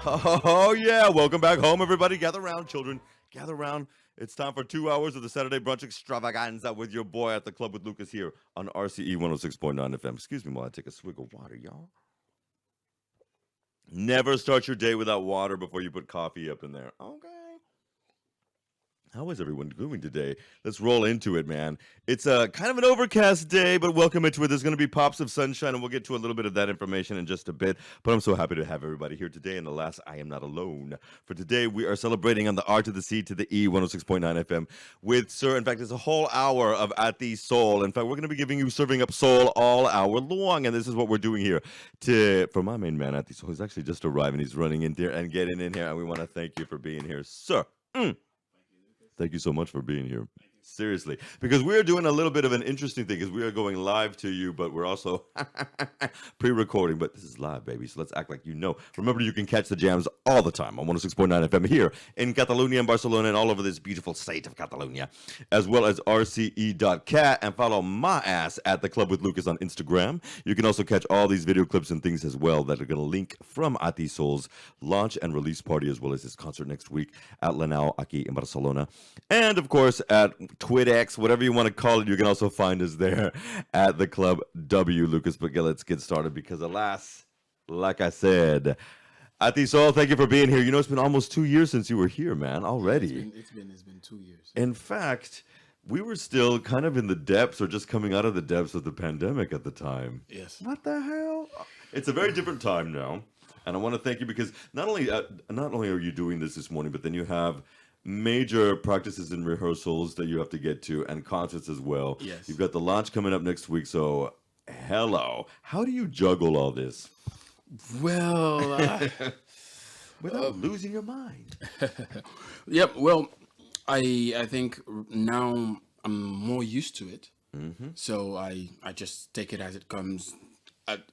Oh, yeah. Welcome back home, everybody. Gather around, children. Gather around. It's time for 2 hours of the Saturday Brunch Extravaganza with your boy at the club with Lucas here on RCE 106.9 FM. Excuse me while I take a swig of water, y'all. Never start your day without water before you put coffee up in there. Okay. How is everyone doing today? Let's roll into it, man. It's a kind of an overcast day, but welcome into it. There's going to be pops of sunshine, and we'll get to a little bit of that information in just a bit. But I'm so happy to have everybody here today. And alas, I am not alone. For today, we are celebrating on the R to the C to the E 106.9 FM with Sir. In fact, it's a whole hour of Attih Soul. In fact, we're going to be giving you serving up soul all hour long, and this is what we're doing here. For my main man, Attih Soul, he's actually just arrived, and he's running in there and getting in here, and we want to thank you for being here, sir. Thank you so much for being here. Seriously, because we're doing a little bit of an interesting thing because we are going live to you, but we're also pre-recording, but this is live, baby, so let's act like you know. Remember, you can catch the jams all the time on 106.9 FM here in Catalonia and Barcelona and all over this beautiful state of Catalonia, as well as rce.cat, and follow my ass at The Club with Lucas on Instagram. You can also catch all these video clips and things as well that are going to link from Attih Soul's launch and release party, as well as his concert next week at Lanao, aquí in Barcelona. And, of course, at TwitX, whatever you want to call it, you can also find us there at the Club W, Lucas. But let's get started because, alas, like I said, Attih Soul, thank you for being here. You know, it's been almost 2 years since you were here, man, already. It's been 2 years. In fact, we were still kind of in the depths or just coming out of the depths of the pandemic at the time. Yes. What the hell? It's a very different time now. And I want to thank you because not only are you doing this morning, but then you have major practices and rehearsals that you have to get to and concerts as well. Yes. You've got the launch coming up next week, so hello. How do you juggle all this? Well, without losing your mind. Yep. Well, I think now I'm more used to it. Mm-hmm. So I just take it as it comes.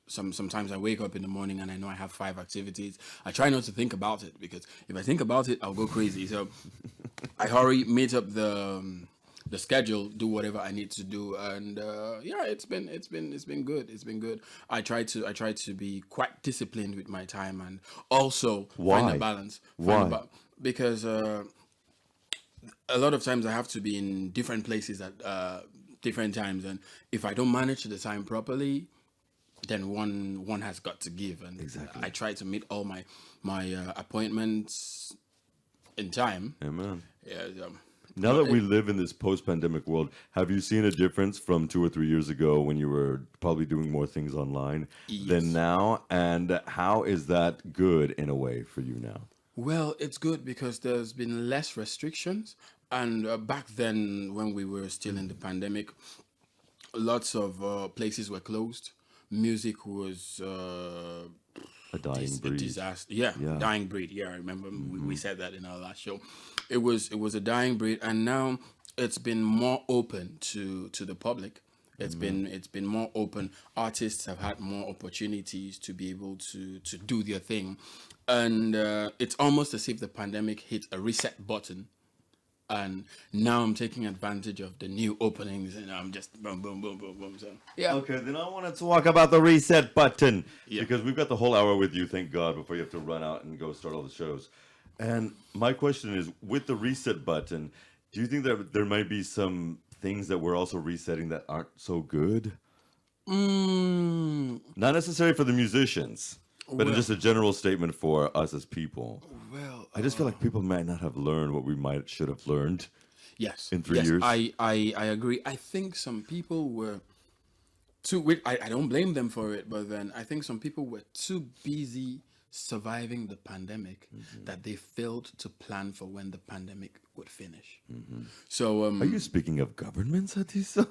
Sometimes I wake up in the morning and I know I have 5 activities. I try not to think about it because if I think about it, I'll go crazy. So I hurry, meet up the schedule, do whatever I need to do, and yeah, it's been good. It's been good. I try to be quite disciplined with my time and also find a balance. Because a lot of times I have to be in different places at different times, and if I don't manage the time properly, then one has got to give, and exactly. I try to meet all my appointments in time. Amen. Yeah. Now that we live in this post-pandemic world, have you seen a difference from 2 or 3 years ago when you were probably doing more things online than now? And how is that good in a way for you now? Well, it's good because there's been less restrictions, and back then when we were still in the pandemic, lots of places were closed. Music was a dying breed. A disaster. Yeah, dying breed. Yeah, I remember we said that in our last show. It was a dying breed, and now it's been more open to the public. It's been more open. Artists have had more opportunities to be able to do their thing, and it's almost as if the pandemic hit a reset button. And now I'm taking advantage of the new openings, and I'm just boom, boom, boom, boom, boom. So yeah. Okay, then I want to talk about the reset button because we've got the whole hour with you, thank God, before you have to run out and go start all the shows. And my question is, with the reset button, do you think that there might be some things that we're also resetting that aren't so good? Not necessarily for the musicians, but just a general statement for us as people. Well, I just feel like people might not have learned what we should have learned. Yes. In 3 years. I agree. I think some people were too. I don't blame them for it, but then I think some people were too busy surviving the pandemic that they failed to plan for when the pandemic would finish. So, are you speaking of governments, Attih?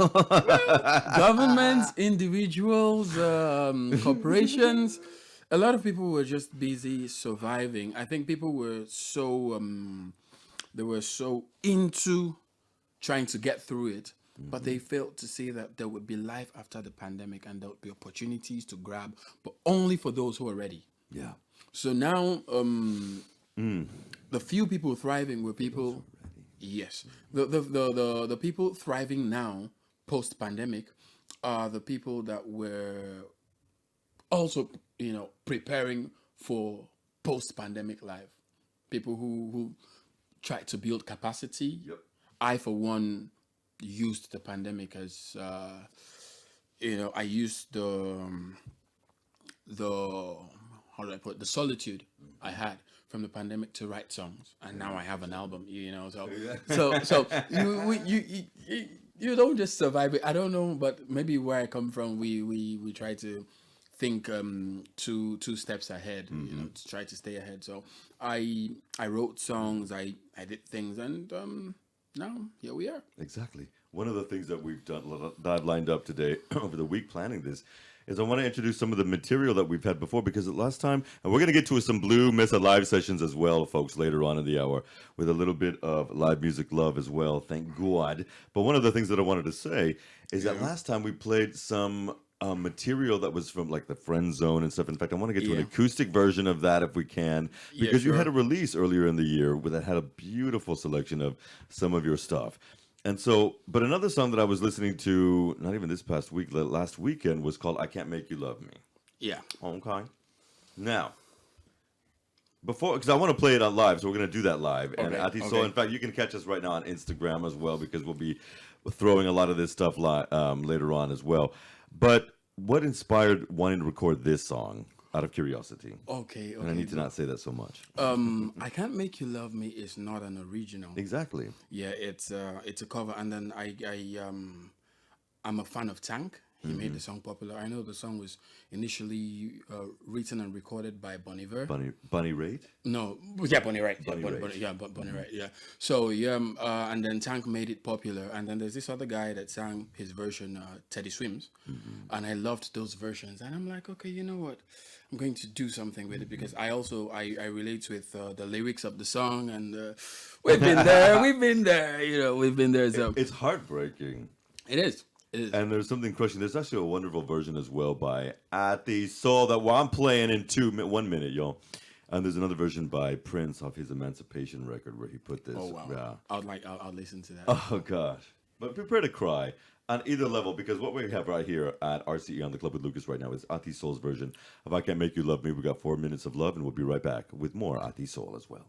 Governments, individuals, corporations. A lot of people were just busy surviving. I think people were so into trying to get through it, but they failed to see that there would be life after the pandemic and there would be opportunities to grab, but only for those who are ready. Yeah. So now, the few people thriving were people. Yes, the people thriving now post pandemic are the people that were also preparing for post-pandemic life. People who try to build capacity. Yep. I, for one, used the pandemic as, I used the how do I put it, the solitude I had from the pandemic to write songs, and now I have an album. So you don't just survive it. I don't know, but maybe where I come from, we try to think two steps ahead, to try to stay ahead. So I wrote songs, I did things, and now here we are. Exactly. One of the things that we've done that I've lined up today over the week planning this is I want to introduce some of the material that we've had before, because last time, and we're going to get to some Blue Mesa live sessions as well, folks, later on in the hour, with a little bit of live music love as well, thank God. But one of the things that I wanted to say is that last time we played some material that was from like the Friend Zone and stuff. In fact, I want to get to an acoustic version of that if we can, because you had a release earlier in the year that had a beautiful selection of some of your stuff. And so, but another song that I was listening to, not even this past week, last weekend, was called I Can't Make You Love Me. Yeah. Okay. Now, because I want to play it on live, so we're going to do that live. Okay, And Attih, so in fact, you can catch us right now on Instagram as well, because we'll be throwing a lot of this stuff later on as well. But what inspired wanting to record this song, out of curiosity? Okay. And I need to not say that so much. I Can't Make You Love Me is not an original. Exactly. Yeah, it's a cover, and then I'm a fan of Tank. He made the song popular. I know the song was initially written and recorded by Bon Iver. Bunny Raitt? No, yeah, Bonnie Raitt. Bonnie Raitt. Bonnie Raitt. Yeah. So and then Tank made it popular, and then there's this other guy that sang his version, Teddy Swims, and I loved those versions. And I'm like, okay, you know what? I'm going to do something with it, because I relate with the lyrics of the song, and we've been there, we've been there. So It's heartbreaking. it is. It is. And there's something crushing. There's actually a wonderful version as well by Attih Soul that I'm playing in 1 minute, y'all. And there's another version by Prince off his Emancipation record where he put this. Oh wow! Yeah. I'll listen to that. Oh gosh. But prepare to cry on either level, because what we have right here at RCE on the Club with Lucas right now is Attih Soul's version of I Can't Make You Love Me. We got 4 minutes of love, and we'll be right back with more Attih Soul as well.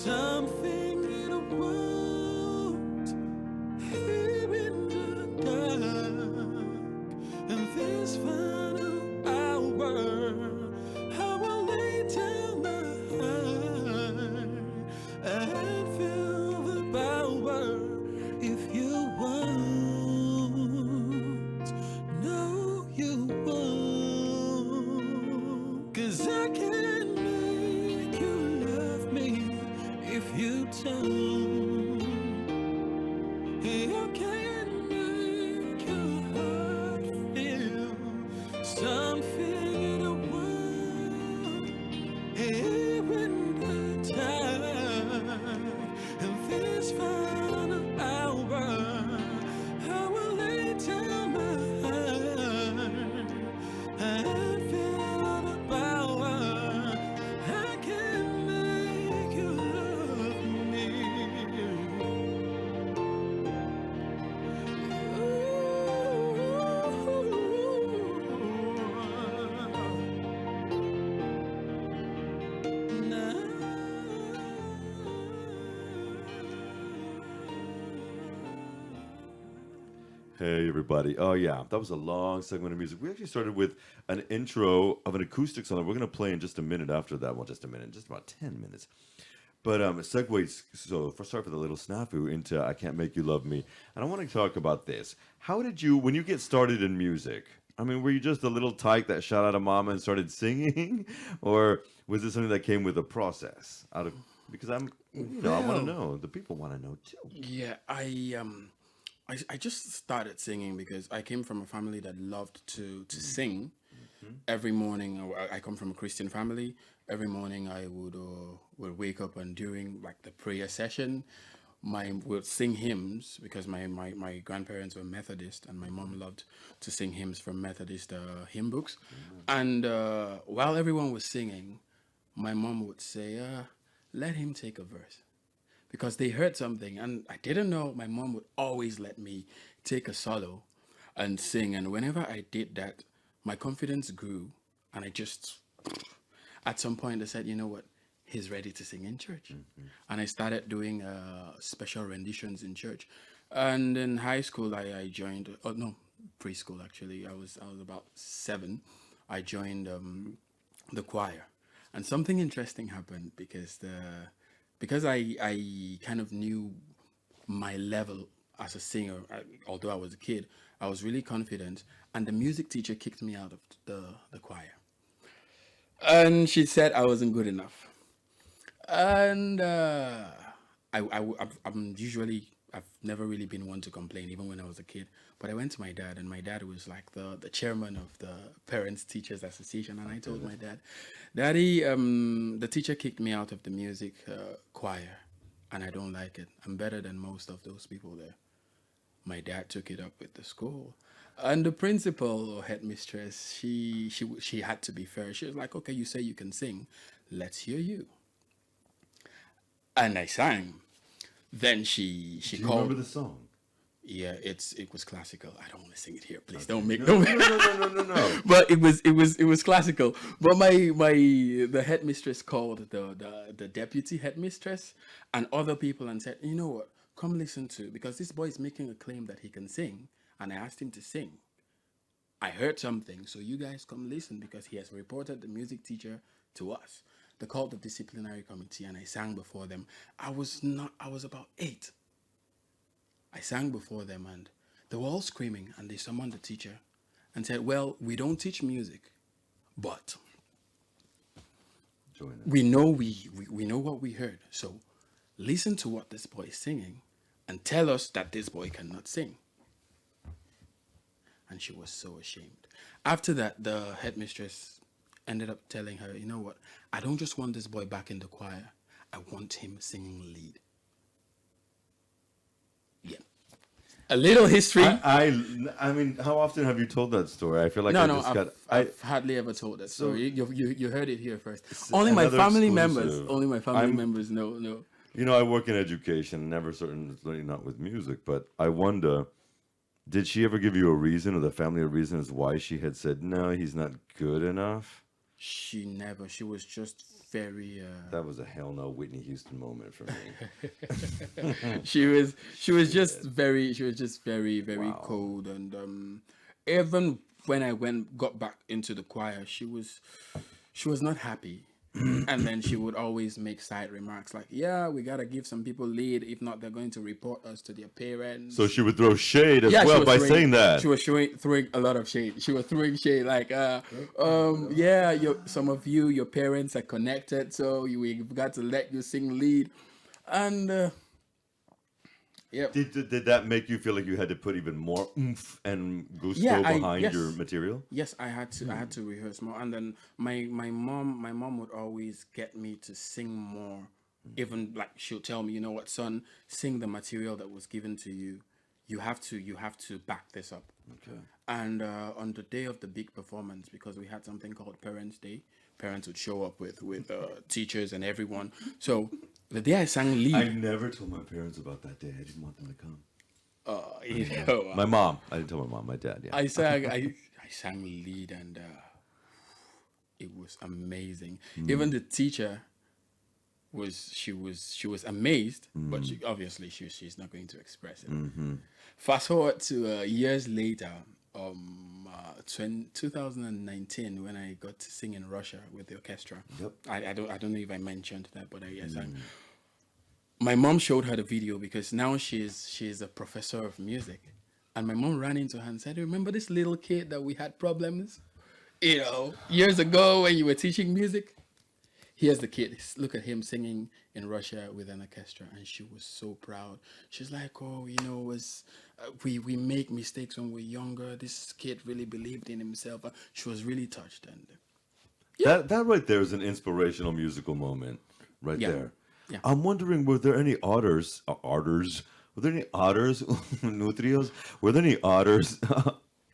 something in a world here in the dark, and this final hour, I will lay down my heart and feel the power. If you want, no, you won't, 'cause I can make you love me if you don't. You can make your heart feel something in a world here in the dark, and this final hour, I will lay down my heart and feel the power. I can make you love me. Hey everybody. Oh yeah, that was a long segment of music. We actually started with an intro of an acoustic song that we're going to play in just a minute after that. Well, just a minute, just about 10 minutes. But segues, so sorry for the little snafu, into I Can't Make You Love Me. And I want to talk about this. How did you, when you get started in music, I mean, were you just a little tyke that shot out of mama and started singing? Or was this something that came with a process? Because I want to know. The people want to know too. Yeah, I just started singing because I came from a family that loved to sing. Every morning, I come from a Christian family. Every morning, I would wake up, and during like the prayer session, would sing hymns because my grandparents were Methodist, and my mom loved to sing hymns from Methodist hymn books. And while everyone was singing, my mom would say, "Let him take a verse," because they heard something, and I didn't know. My mom would always let me take a solo and sing, and whenever I did that, my confidence grew, and at some point I said, you know what, he's ready to sing in church. And I started doing special renditions in church. And in high school, I joined, oh no, preschool actually, I was about 7. I joined the choir, and something interesting happened because I kind of knew my level as a singer. Although I was a kid, I was really confident, and the music teacher kicked me out of the choir, and she said I wasn't good enough. And I've never really been one to complain, even when I was a kid. But I went to my dad, and my dad was like the chairman of the Parents Teachers Association, and I told my dad, "Daddy, the teacher kicked me out of the music choir, and I don't like it. I'm better than most of those people there." My dad took it up with the school, and the principal or headmistress, she had to be fair. She was like, "Okay, you say you can sing, let's hear you." And I sang. Then she Do you called. remember the song? Yeah, it was classical. I don't want to sing it here, please. Okay. Don't make No. But it was classical. But the headmistress called the deputy headmistress and other people and said, "You know what? Come listen to, because this boy is making a claim that he can sing, and I asked him to sing. I heard something, so you guys come listen, because he has reported the music teacher to us." They called the disciplinary committee, and I sang before them. I was about 8. I sang before them, and they were all screaming, and they summoned the teacher and said, "Well, we don't teach music, but Join us. we know what we heard. So listen to what this boy is singing and tell us that this boy cannot sing." And she was so ashamed. After that, the headmistress ended up telling her, "You know what? I don't just want this boy back in the choir. I want him singing lead." Yeah. A little history. I mean, how often have you told that story? I feel like I've hardly ever told that story. You heard it here first. It's Only my another family exclusive. members know. You know, I work in education, never certainly not with music, but I wonder, did she ever give you a reason, or the family a reason as why she had said, no, he's not good enough? She never. She was just very. That was a hell no Whitney Houston moment for me. She was just Shit. very. She was just very Wow. cold, and even when I got back into the choir, she was not happy. And then she would always make side remarks like, "Yeah, we gotta give some people lead. If not, they're going to report us to their So parents." she would throw shade as Yeah, well by saying that. she was throwing a lot of shade. She was throwing shade like, yeah, some of your parents are connected, so we've got to let you sing lead, and yep, Did that make you feel like you had to put even more oomph and yeah, gusto behind your material? yes, I had to rehearse more, and then my mom would always get me to sing more. Even like she'll tell me, you know what, son, sing the material that was given to you. You have to back this up. Okay. And on the day of the big performance, because we had something called Parents' Day, parents would show up with teachers and everyone. So the day I sang I lead, never told my parents about that day. I didn't want them to come. you know, My mom. I didn't tell my mom. My dad. Yeah. I sang lead, and it was amazing. Even the teacher she was amazed, but she's not going to express it. Fast forward to years later, 2019, when I got to sing in Russia with the orchestra. Yep. I don't know if I mentioned that, but I sang. My mom showed her the video because now she's a professor of music, and my mom ran into her and said, "Remember this little kid that we had problems, you know, years ago when you were teaching music? Here's the kid. Look at him singing in Russia with an orchestra," and she was so proud. She's like, "Oh, you know, we make mistakes when we're younger. This kid really believed in himself." She was really touched, and That right there is an inspirational musical moment, right yeah, there. yeah. I'm wondering, were there any otters? Otters? Were there any otters? Nutrios? Were there any otters?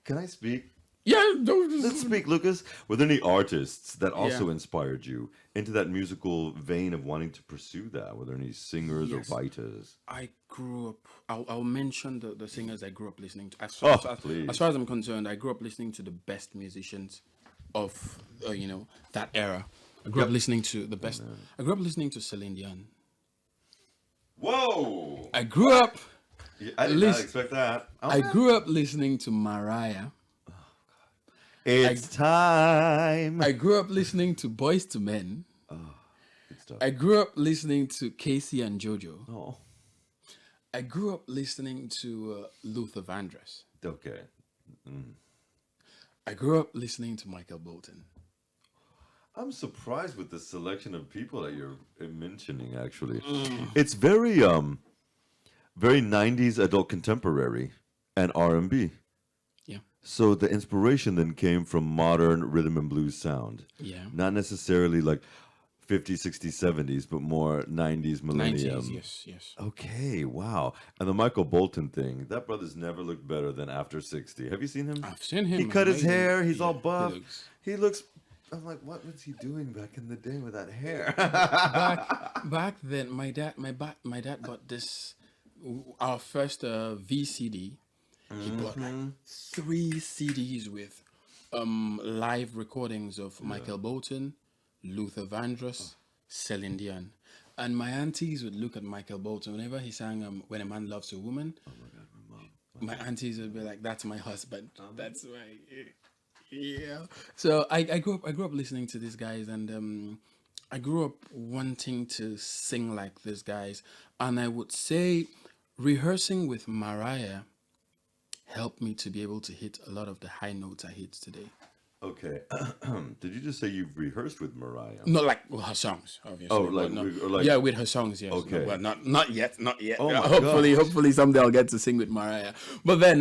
Can I speak? Yeah, Let's speak, Lucas. Were there any artists that yeah. also inspired you into that musical vein of wanting to pursue that? Were there any singers or Yes. writers? I grew up. I'll mention the singers I grew up listening to. Oh, As please. far as I'm concerned, I grew up listening to the best musicians of you know, that era. I grew up Yep. listening to the best. I grew up listening to Celine Dion. Whoa! I grew up Yeah, I did not listen. expect that. I Okay. grew up listening to Mariah. I It's time. I grew up listening to Boys to Men. Good stuff. I grew up listening to Casey and JoJo. Oh, I grew up listening to Luther Vandross. okay. I grew up listening to Michael Bolton. I'm surprised with the selection of people that you're mentioning. Actually, Mm. it's very 90s adult contemporary and R&B. Yeah, So the inspiration then came from modern rhythm and blues sound. yeah. Not necessarily like 50s, 60s, 70s, but more 90s 90s, millennium. yes. Okay, wow. And the Michael Bolton thing, that brother's never looked better than after 60. Have you seen him? I've seen him. He cut his amazing. hair, he's all Yeah, buff. looks- He looks I'm like, what was he doing back in the day with that hair? back then, my dad bought this, our first VCD. He bought like 3 CDs with live recordings of Michael Bolton, Luther Vandross, Celine Dion. And my aunties would look at Michael Bolton whenever he sang "When a Man Loves a Woman." Oh my god, my mom. My aunties would be like, "That's my husband. That's my." Yeah. So I grew up listening to these guys, and I grew up wanting to sing like these guys. And I would say rehearsing with Mariah helped me to be able to hit a lot of the high notes I hit today. Okay. Did you just say you've rehearsed with Mariah? Not like with her songs, obviously. Oh, but like, no. or like Yeah, with her songs, yes. Okay. Well, not yet, not yet. Oh my hopefully, gosh. hopefully someday I'll get to sing with Mariah. But then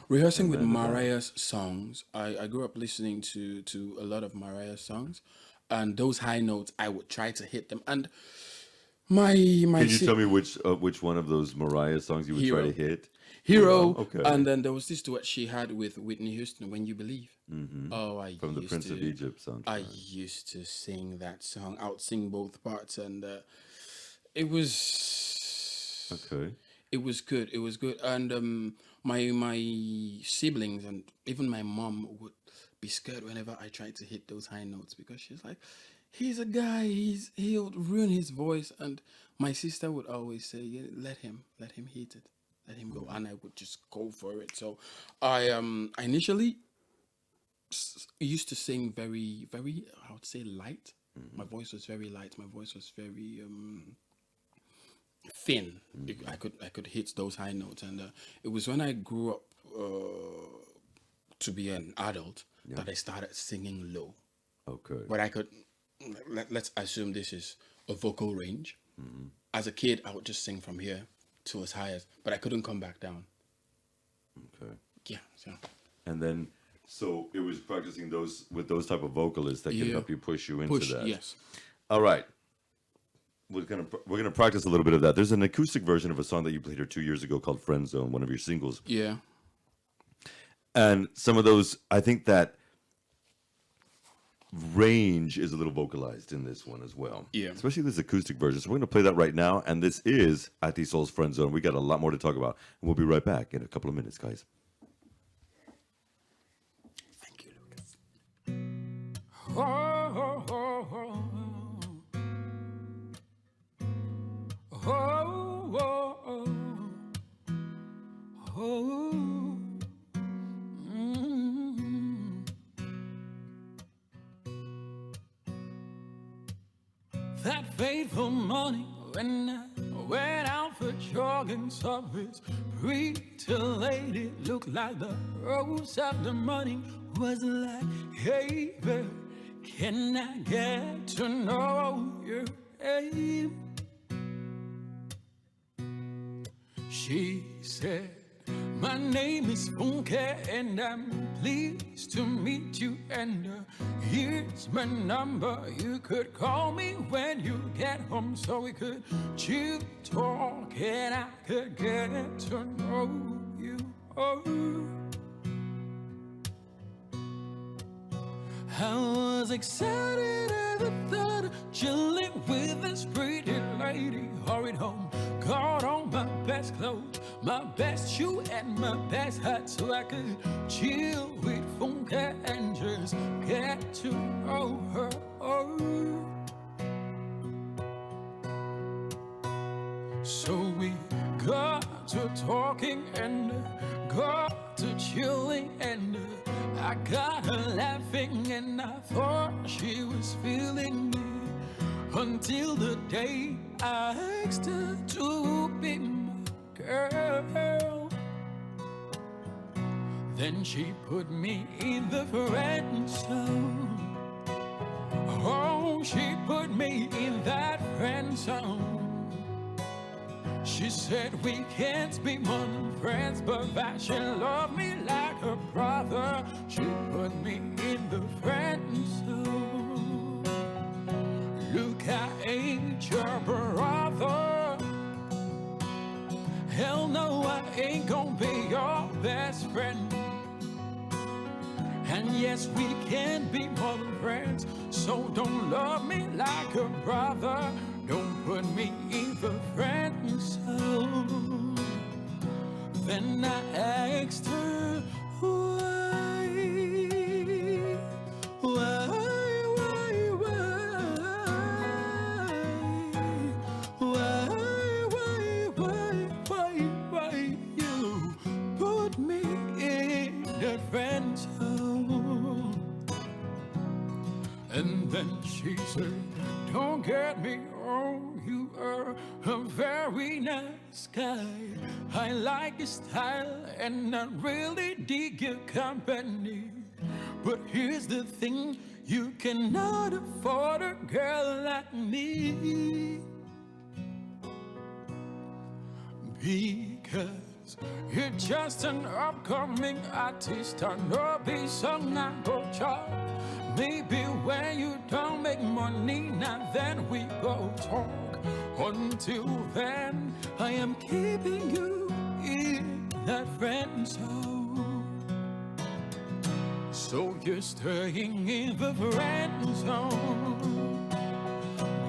rehearsing with Amen to that. Mariah's songs, I grew up listening to a lot of Mariah's songs, and those high notes I would try to hit them. And my Can you si- tell me which one of those Mariah songs you would try to Hero. hit? Hero, Okay. and then there was this duet she had with Whitney Houston, "When You Believe." Oh, I From the used Prince to, of Egypt soundtrack. I used to sing that song, out sing both parts, and it was Okay. it was good. It was good, and my siblings and even my mom would be scared whenever I try to hit those high notes because she's like, he's a guy, he'll ruin his voice. And my sister would always say, yeah, let him hit it, let him go, and I would just go for it. So I initially used to sing very, very, I would say light. My voice was very light. My voice was very thin. I could hit those high notes, and it was when I grew up to be an adult that I started singing low. Okay. But I could let's assume this is a vocal range. As a kid, I would just sing from here to as high as, but I couldn't come back down. Okay. Yeah. So. And then, so it was practicing those with those type of vocalists that can help you push you into that. Yes. All right. We're gonna practice a little bit of that. There's an acoustic version of a song that you played here 2 years ago called "Friend Zone," one of your singles. Yeah. And some of those, I think that range is a little vocalized in this one as well. Yeah. Especially this acoustic version. So we're gonna play that right now. And this is Attih Soul's "Friend Zone." We got a lot more to talk about, and we'll be right back in a couple of minutes, guys. Thank you, Lucas. Oh, oh, oh, oh, oh, oh, oh, oh. That fateful morning when I went out for jogging, saw this pretty lady, looked like the rose of the morning, was like, hey, babe, can I get to know your name? She said, my name is Funke and I'm pleased to meet you, and here's my number, you could call me when you get home so we could chill, talk, and I could get to know you. Oh. I was excited at the thought of chilling with this pretty lady. Hurried home, got on my best clothes, my best shoe and my best hat, so I could chill with Funke and just get to know her. Oh. So we got to talking and got to chilling, and I got her laughing, and I thought she was feeling me until the day I asked her to be my girl. Then she put me in the friend zone. Oh, she put me in that friend zone. She said we can't be more than friends, but that she loved me like a brother. She put me in the friend zone. Look, I ain't your brother. Hell no, I ain't gonna be your best friend. And yes, we can be more than friends, so don't love me like a brother. Don't put me in the friend zone. Then I asked her why, you put me in the friend zone. And then she said, don't get me wrong, you are a very nice guy. I like your style and I really dig your company. But here's the thing, you cannot afford a girl like me. Because you're just an upcoming artist, I know be sung, I go chart. Maybe when you don't make money, now then we go talk. Until then, I am keeping you in that friend zone. So you're staying in the friend zone.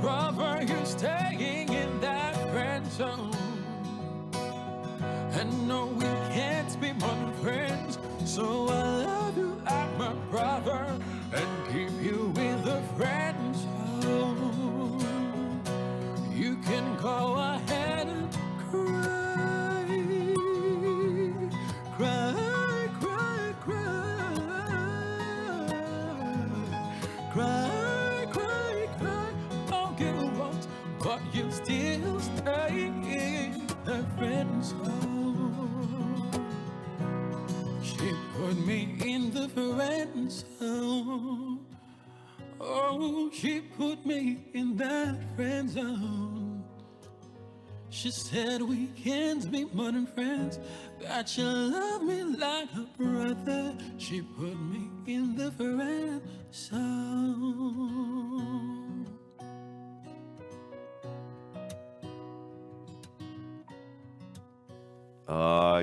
Brother, you're staying in that friend zone. And no, we can't be more than friends, so I love you like my brother. and keep you with a friend zone. You can go ahead and cry, cry, cry, cry, cry, cry, cry. Don't get what, but you still stay in the friend zone. She put me in the friend zone. Oh, she put me in that friend zone. She said we can't be more than friends, that you love me like a brother. She put me in the friend zone.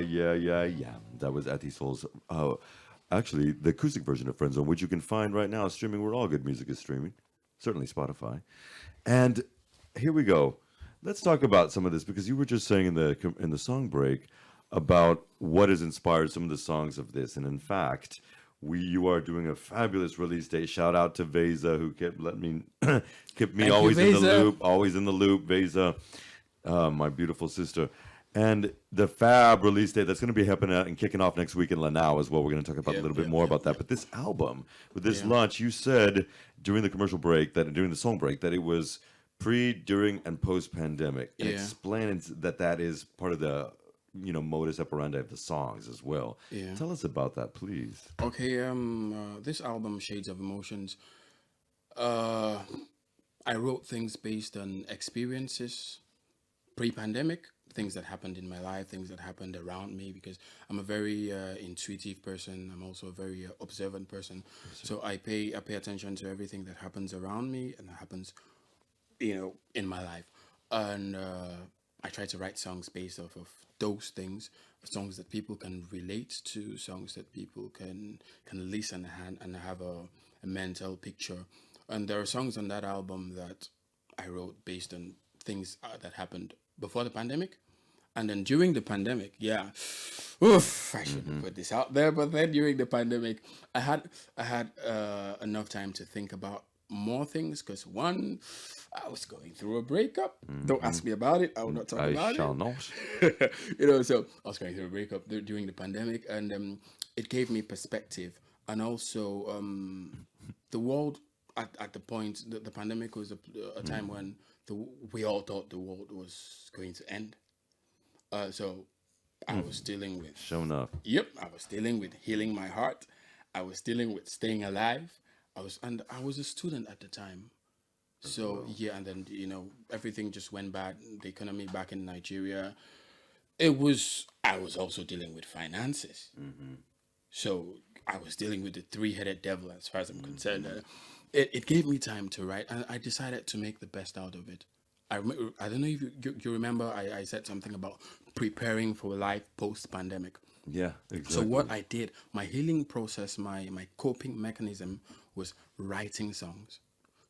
Yeah. That was Attih Soul's, actually, the acoustic version of Friend Zone, which you can find right now streaming where all good music is streaming, certainly Spotify. And here we go. Let's talk about some of this because you were just saying in the song break about what has inspired some of the songs of this, and in fact, you are doing a fabulous release date. Shout out to Veza who kept letting me kept me Thank you, always in the Veza. loop, always in the loop. Veza, my beautiful sister. And the fab release date that's going to be happening and kicking off next week in Lanao as well. We're going to talk about a little bit more about that. But this album, with this launch, you said during the commercial break, that during the song break, that it was pre, during, and post pandemic. And explain that is part of the modus operandi of the songs as well. Yeah. Tell us about that, please. Okay. This album, Shades of Emotions. I wrote things based on experiences pre-pandemic, things that happened in my life, things that happened around me, because I'm a very intuitive person. I'm also a very observant person. So I pay attention to everything that happens around me and that happens, in my life. And I try to write songs based off of those things, songs that people can relate to, songs that people can listen and have a mental picture. And there are songs on that album that I wrote based on things that happened before the pandemic, and then during the pandemic. I shouldn't put this out there, but then during the pandemic, I had enough time to think about more things, because one, I was going through a breakup. Don't ask me about it. I will not talk about I shall it. not. So I was going through a breakup during the pandemic, and it gave me perspective, and also the world at the point the pandemic was a time when we all thought the world was going to end. So I was dealing with. Sure enough. Yep, I was dealing with healing my heart. I was dealing with staying alive. I was a student at the time. So and then everything just went bad. The economy back in Nigeria. I was also dealing with finances. So I was dealing with the three-headed devil as far as I'm concerned. It gave me time to write, and I decided to make the best out of it. I don't know if you remember, I said something about preparing for life post-pandemic. Yeah, exactly. So what I did, my healing process, my coping mechanism was writing songs.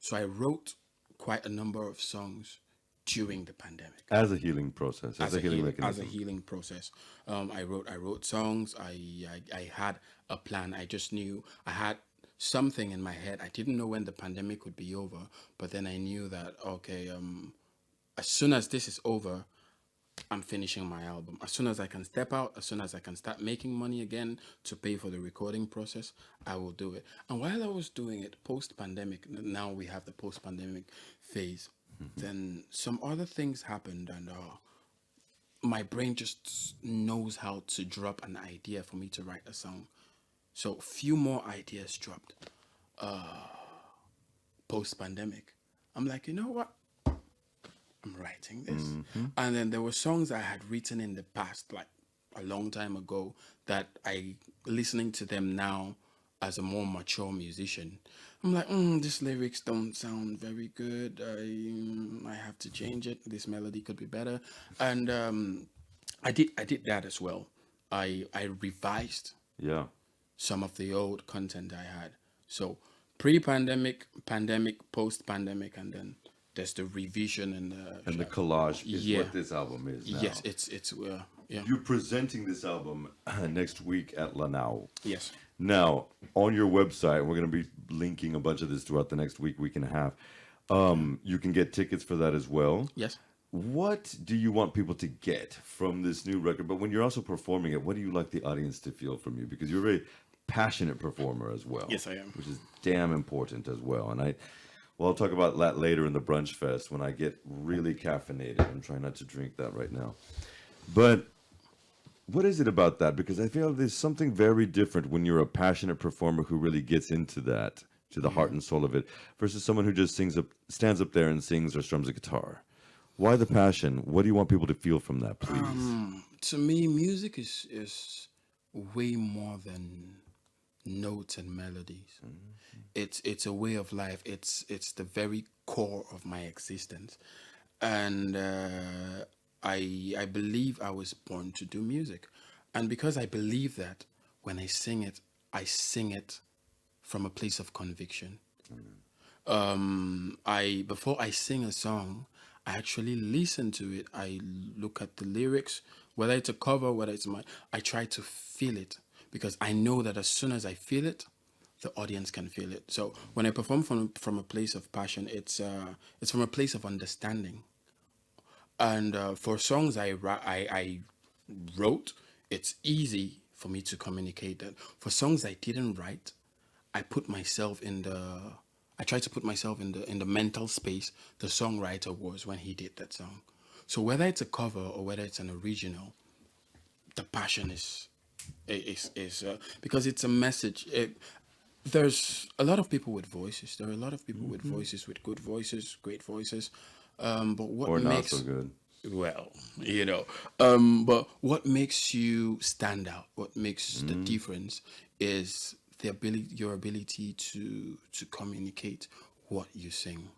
So I wrote quite a number of songs during the pandemic. As a healing process, as a healing mechanism. As a healing process. I wrote songs. I had a plan. I just knew I had something in my head. I didn't know when the pandemic would be over, but then I knew that, okay, as soon as this is over, I'm finishing my album. As soon as I can step out, as soon as I can start making money again to pay for the recording process, I will do it. And while I was doing it post-pandemic, now we have the post-pandemic phase, then some other things happened, and my brain just knows how to drop an idea for me to write a song. So few more ideas dropped post-pandemic. I'm like, you know what? I'm writing this. And then there were songs I had written in the past, like a long time ago, that listening to them now as a more mature musician, I'm like, these lyrics don't sound very good. I have to change it. This melody could be better. And I did that as well. I revised some of the old content I had. So pre-pandemic, pandemic, post-pandemic, and then there's the revision And the collage is Yeah. what this album is now. yes, it's yeah. You're presenting this album next week at Lanao. Yes. Now, on your website, we're going to be linking a bunch of this throughout the next week and a half. You can get tickets for that as well. Yes. What do you want people to get from this new record? But when you're also performing it, what do you like the audience to feel from you? Because you're a very passionate performer as well. Yes, I am. Which is damn important as well. And I'll talk about that later in the BrunchFest when I get really caffeinated. I'm trying not to drink that right now. But what is it about that? Because I feel there's something very different when you're a passionate performer who really gets into that, to the heart and soul of it, versus someone who just stands up there and sings or strums a guitar. Why the passion? What do you want people to feel from that, please? To me, music is way more than notes and melodies. It's a way of life. It's the very core of my existence, and I believe I was born to do music, and because I believe that, when I sing it from a place of conviction. Before I sing a song, I actually listen to it. I look at the lyrics, whether it's a cover, whether it's I try to feel it, because I know that as soon as I feel it, the audience can feel it. So when I perform from a place of passion, it's from a place of understanding. And for songs I wrote, it's easy for me to communicate that. For songs I didn't write, I try to put myself in the mental space the songwriter was when he did that song. So whether it's a cover or whether it's an original, the passion is because it's a message. There's a lot of people with voices. There are a lot of people with voices, with good voices, great voices. But what Or makes not so good. well, but what makes you stand out? What makes the difference is your ability to communicate what you sing.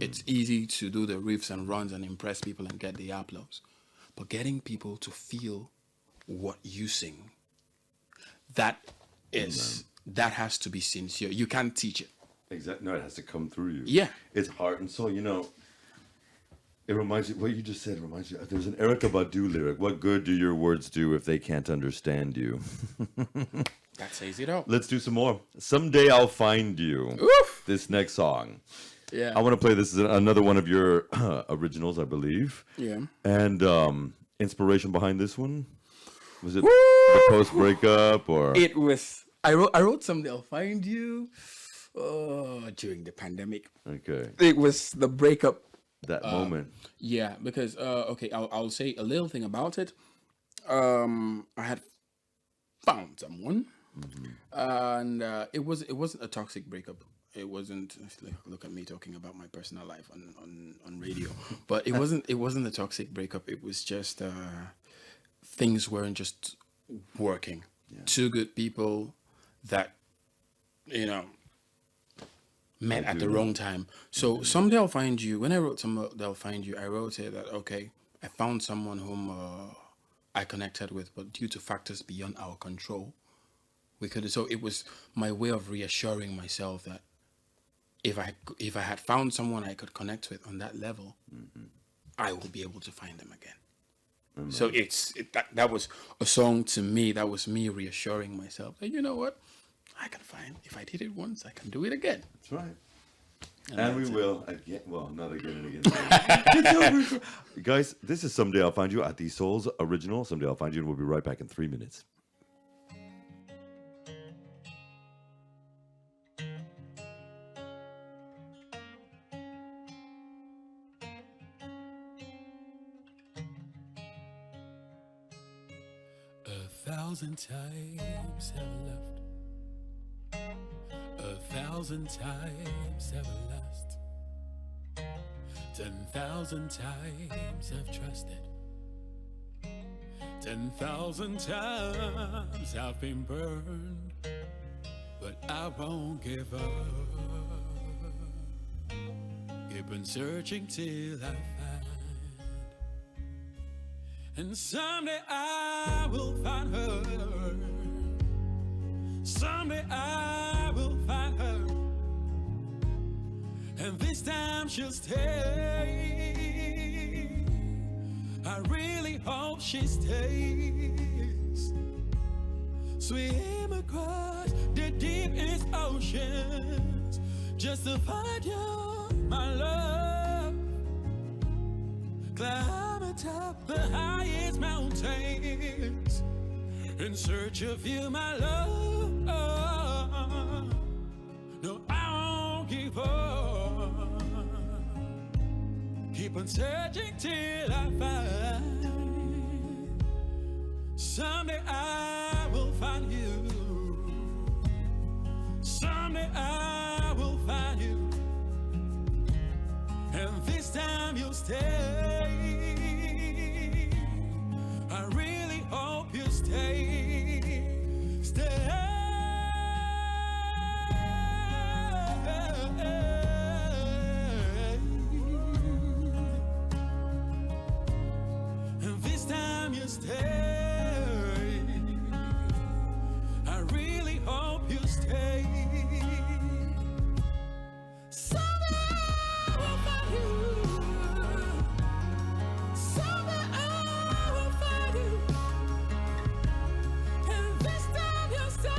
It's easy to do the riffs and runs and impress people and get the applause, but getting people to feel what you sing, that has to be sincere. You can't teach it. Exactly. No, it has to come through you. Yeah. It's heart and soul. It reminds you, what you just said reminds you, there's an Erykah Badu lyric, what good do your words do if they can't understand you? That says it all. Let's do some more. Someday I'll Find You. Oof. This next song. Yeah. I want to play this is another one of your originals, I believe. Yeah. And inspiration behind this one? Was it Woo! the post breakup or? It was. I wrote Someday I'll Find You during the pandemic. Okay. It was the breakup. That moment. Yeah, because okay, I'll say a little thing about it. I had found someone, and it wasn't a toxic breakup. It wasn't. Look at me talking about my personal life on radio, but it wasn't a toxic breakup. It was just things weren't just working. Yeah. Two good people that met at the wrong time. So Someday I'll Find You. When I wrote Someday I'll Find You, I wrote it that okay, I found someone whom I connected with, but due to factors beyond our control, we could. So it was my way of reassuring myself that if I had found someone I could connect with on that level, I will be able to find them again. So that was a song to me. That was me reassuring myself that you know what, I can find. If I did it once, I can do it again. That's right. And we will again. Well, not again and again. Guys, this is Someday I'll Find You, Attih Soul's original. Someday I'll Find You, and we'll be right back in 3 minutes. A thousand times have loved, a thousand times have lost, 10,000 times I've trusted, 10,000 times I've been burned, but I won't give up. Keep on searching till I find, and someday I will find her. Someday I will find her, and this time she'll stay. I really hope she stays. Swim across the deepest oceans just to find you, my love. Climb atop the highest mountains in search of you, my love. No, I won't give up. Keep on searching till I find. Someday I will find you. Someday I will find you. And this time you'll stay. I really hope you stay. Stay. And this time you stay. I really hope you stay. Someday I will find you. Someday I will find you. And this time you'll stay.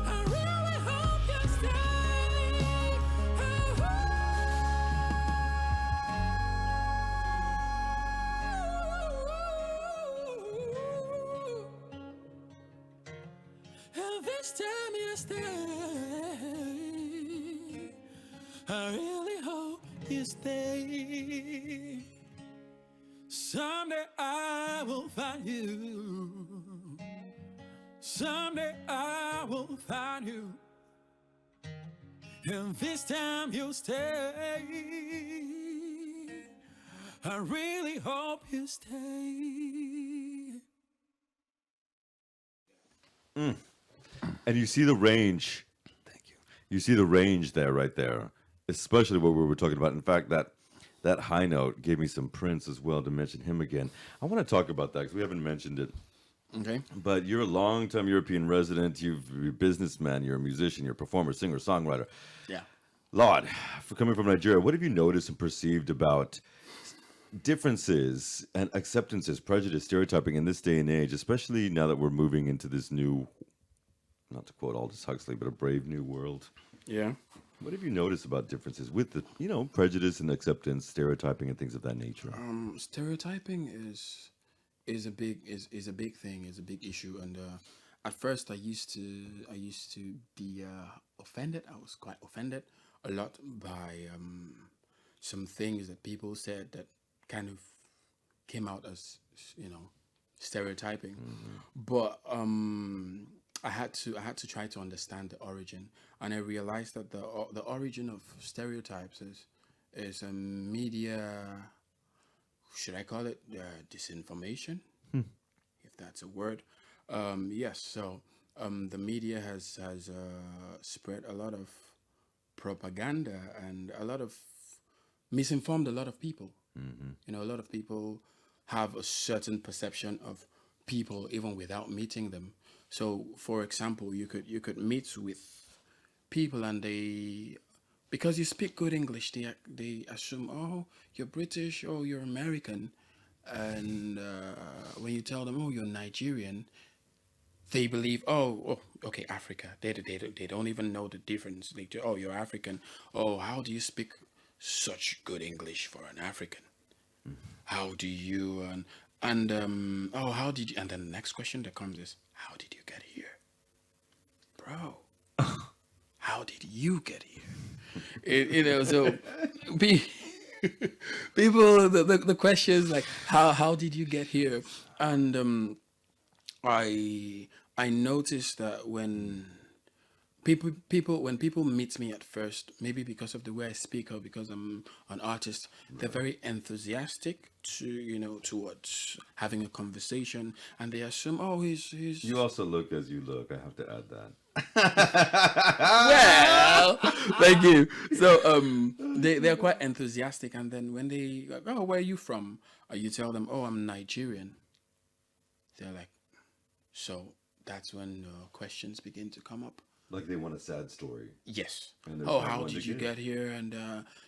I really hope you stay. And this time you stay. I really hope you stay. Someday I will find you. Someday I will find you. And this time you'll stay. I really hope you stay. And you see the range. Thank you. You see the range there, right there, especially what we were talking about. In fact, that high note gave me some Prince as well, to mention him again. I want to talk about that because we haven't mentioned it. Okay. But you're a long-time European resident. You're a businessman. You're a musician. You're a performer, singer, songwriter. Yeah. Lord, for coming from Nigeria, what have you noticed and perceived about differences and acceptances, prejudice, stereotyping in this day and age, especially now that we're moving into this new, not to quote Aldous Huxley, but a brave new world? Yeah. What have you noticed about differences with the, prejudice and acceptance, stereotyping, and things of that nature? Stereotyping is a big thing, is a big issue, and at first I used to be offended. I was quite offended a lot by some things that people said that kind of came out as stereotyping. But I had to try to understand the origin, and I realized that the origin of stereotypes is a media, should I call it disinformation, if that's a word. Yes. So the media has spread a lot of propaganda and a lot of misinformed a lot of people. A lot of people have a certain perception of people even without meeting them. So, for example, you could meet with people, and because you speak good English, they assume, oh, you're British, oh, you're American, and when you tell them, oh, you're Nigerian, they believe, oh, okay, Africa. They don't even know the difference. They do, oh, you're African. Oh, how do you speak such good English for an African? How do you oh, how did you? And then the next question that comes is, how did you get here, bro? How did you get here? So people, the questions like, how did you get here? And I noticed that when people meet me at first, maybe because of the way I speak or because I'm an artist, they're very enthusiastic towards having a conversation, and they assume, oh, he's You also look as you look. I have to add that. well, thank you. So they're quite enthusiastic, and then when they like, oh, where are you from? You tell them, oh, I'm Nigerian. They're like, so that's when questions begin to come up. Like they want a sad story. Yes. And there's Oh, not how one to did you give. get here? And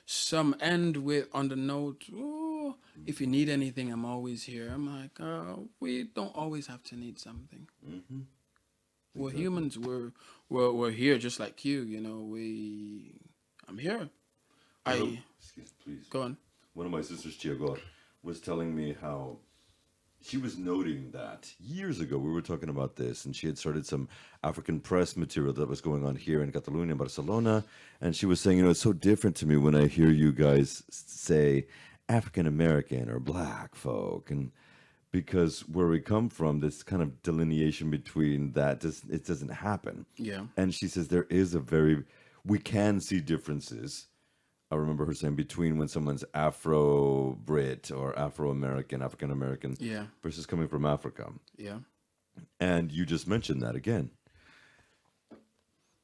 some end with on the note, oh, if you need anything, I'm always here. I'm like, we don't always have to need something. Mm-hmm. We're Exactly. humans. We're here just like you. I'm here. Please. Go on. One of my sisters, Chiagor, was telling me how she was noting that years ago we were talking about this, and she had started some African press material that was going on here in Catalonia, Barcelona, and she was saying, it's so different to me when I hear you guys say African American or Black folk, and because where we come from, this kind of delineation between that it doesn't happen. Yeah. And she says we can see differences. I remember her saying between when someone's Afro-Brit or Afro-American, African-American, Yeah. versus coming from Africa. Yeah. And you just mentioned that again.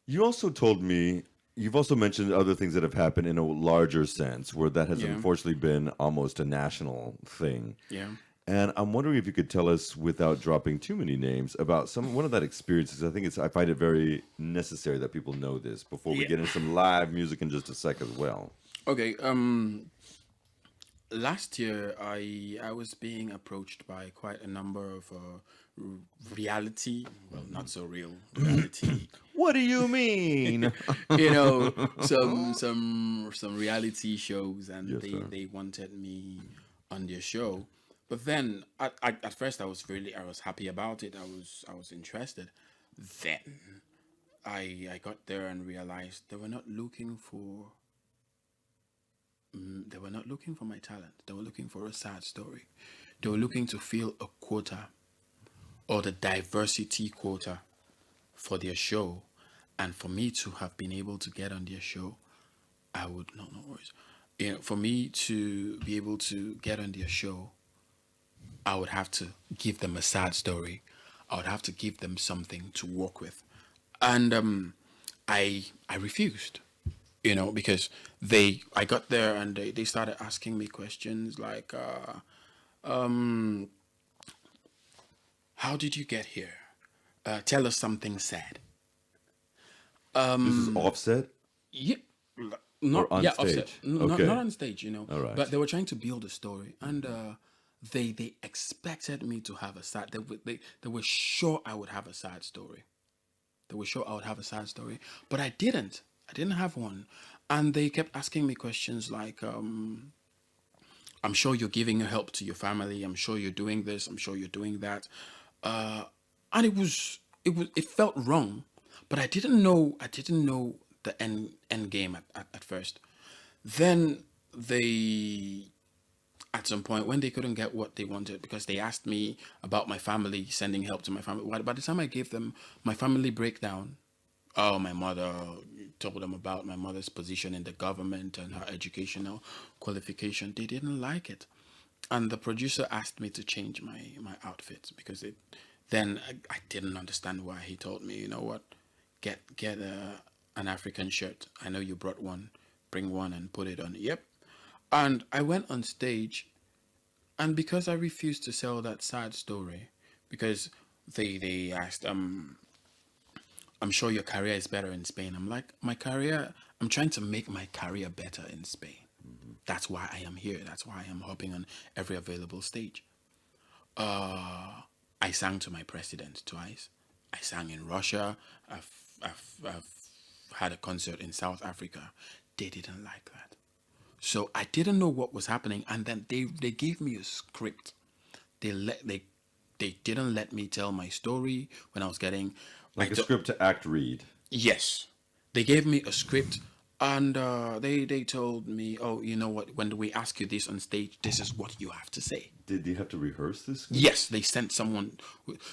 You also told me, you've also mentioned other things that have happened in a larger sense, where that has Yeah. unfortunately been almost a national thing. Yeah. And I'm wondering if you could tell us, without dropping too many names, about one of that experiences. I find it very necessary that people know this before we Yeah. get into some live music in just a sec as well. Okay. Last year, I was being approached by quite a number of reality, well, not so real reality. What do you mean? Some reality shows, and Yes, sir. they wanted me on their show. But then at first I was happy about it. I was interested. Then I got there and realized they were not looking for my talent. They were looking for a sad story. They were looking to fill a quota, or the diversity quota, for their show. And for me to have been able to get on their show, I would no worries. For me to be able to get on their show, I would have to give them a sad story. I would have to give them something to work with. And I refused, because I got there and they started asking me questions like, how did you get here? Tell us something sad. This is Offset? Yeah, not Or on Offset. stage? Not Okay. on stage, All right. But they were trying to build a story, and they expected me to have a sad. They were sure I would have a sad story. They were sure I would have a sad story, but I didn't. I didn't have one, and they kept asking me questions like, "I'm sure you're giving help to your family. I'm sure you're doing this. I'm sure you're doing that," and it felt wrong, but I didn't know the end game at first. Then they, at some point, when they couldn't get what they wanted, because they asked me about my family, sending help to my family. By the time I gave them my family breakdown, my mother, told them about my mother's position in the government and her educational qualification, they didn't like it. And the producer asked me to change my outfit, because then I didn't understand why. He told me, you know what, get an African shirt. I know you brought one. Bring one and put it on. Yep. And I went on stage, and because I refused to sell that sad story, because they asked, I'm sure your career is better in Spain. I'm like, I'm trying to make my career better in Spain. That's why I am here. That's why I am hopping on every available stage. I sang to my president twice. I sang in Russia. I've had a concert in South Africa. They didn't like that. So I didn't know what was happening. And then they gave me a script. They didn't let me tell my story when I was getting... Like a script to act read. Yes. They gave me a script, and they told me, oh, you know what, when we ask you this on stage, this is what you have to say. Did you have to rehearse this? Yes, they sent someone.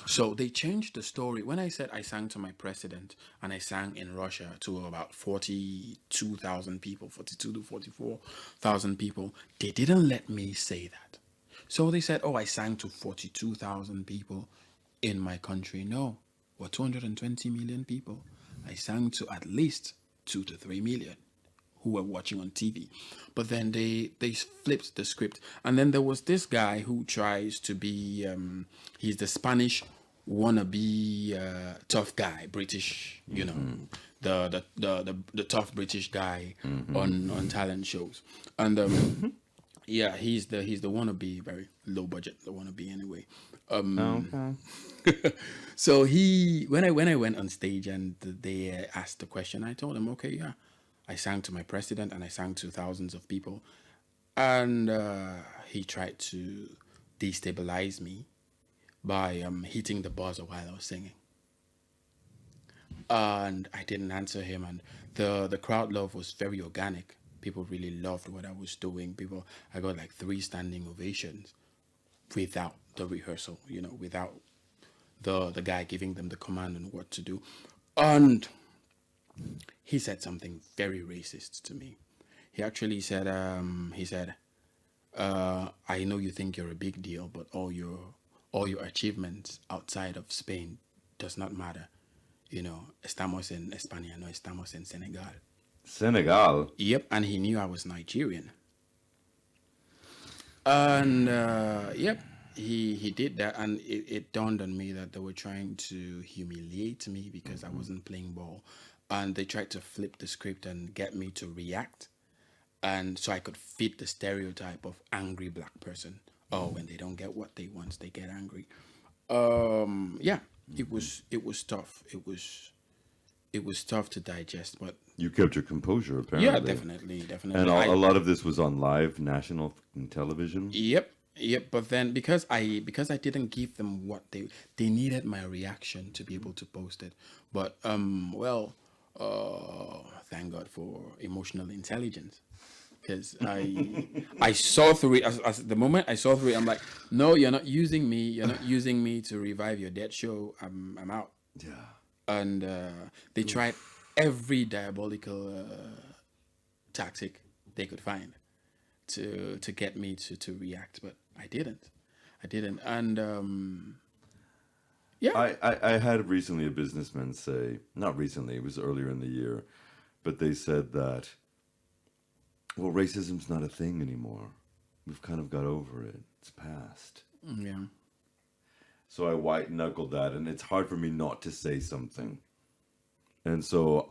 So they changed the story. When I said I sang to my president, and I sang in Russia to about 42,000 people, 42 to 44,000 people, they didn't let me say that. So they said, oh, I sang to 42,000 people in my country. No, we're 220 million people. I sang to at least 2 to 3 million who were watching on TV. But then they flipped the script. And then there was this guy who tries to be, he's the Spanish wannabe tough guy, British, you know, the tough British guy on talent shows, and yeah, he's the wannabe, very low budget, the wannabe anyway. Okay. So when I went on stage and they asked the question, I told him, okay, yeah, I sang to my president and I sang to thousands of people, and he tried to destabilize me by hitting the buzzer while I was singing, and I didn't answer him, and the crowd love was very organic. People really loved what I was doing. I got like 3 standing ovations without the rehearsal, you know, without the guy giving them the command on what to do. And he said something very racist to me. He actually said, I know you think you're a big deal, but all your achievements outside of Spain does not matter. You know, estamos en España, no estamos en Senegal. Senegal. Yep, and he knew I was Nigerian. And yep, he did that, and it dawned on me that they were trying to humiliate me because I wasn't playing ball, and they tried to flip the script and get me to react, and so I could fit the stereotype of angry black person. Oh, when they don't get what they want, they get angry. Yeah, it was tough. It was tough to digest, but You kept your composure, apparently. yeah, definitely. And a lot of this was on live national television. Yep. But then because I didn't give them what they needed, my reaction to be able to post it. But thank God for emotional intelligence, because I saw through it. As the moment I saw through it, I'm like, no, you're not using me. You're not using me to revive your dead show. I'm out. Yeah. And they tried every diabolical tactic they could find to get me to react, but I didn't. And yeah. I had recently a businessman say, not recently, it was earlier in the year, but they said that, well, racism's not a thing anymore. We've kind of got over it. It's past. Yeah. So I white knuckled that, and it's hard for me not to say something. And so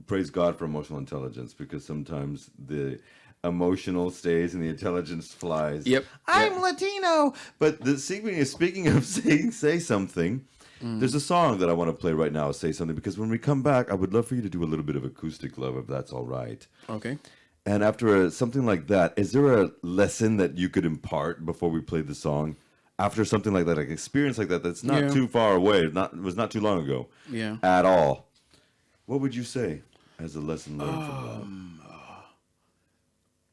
praise God for emotional intelligence, because sometimes the emotional stays and the intelligence flies. Yep. I'm Latino. But speaking of say something, there's a song that I want to play right now, Say Something, because when we come back, I would love for you to do a little bit of acoustic love, if that's all right. Okay. And after something like that, is there a lesson that you could impart before we play the song? After something like that, like experience like that, that's not too far away. It was not too long ago. Yeah. At all. What would you say as a lesson learned from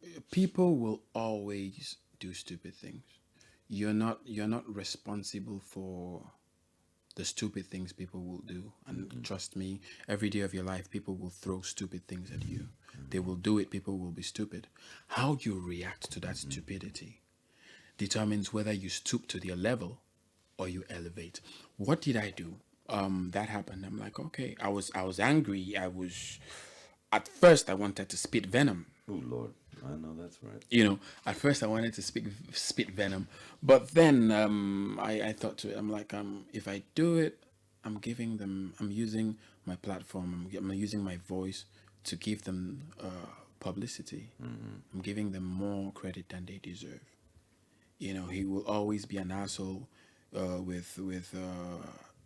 that? People will always do stupid things. You're not responsible for the stupid things people will do. And trust me, every day of your life, people will throw stupid things at you. They will do it. People will be stupid. How you react to that stupidity determines whether you stoop to their level or you elevate. What did I do? That happened. I'm like, okay. I was angry. At first I wanted to spit venom. Oh Lord, I know that's right. You know, at first I wanted to spit venom, but then I thought to it, I'm like, if I do it, I'm using my platform, I'm using my voice to give them publicity. I'm giving them more credit than they deserve. You know, he will always be an asshole with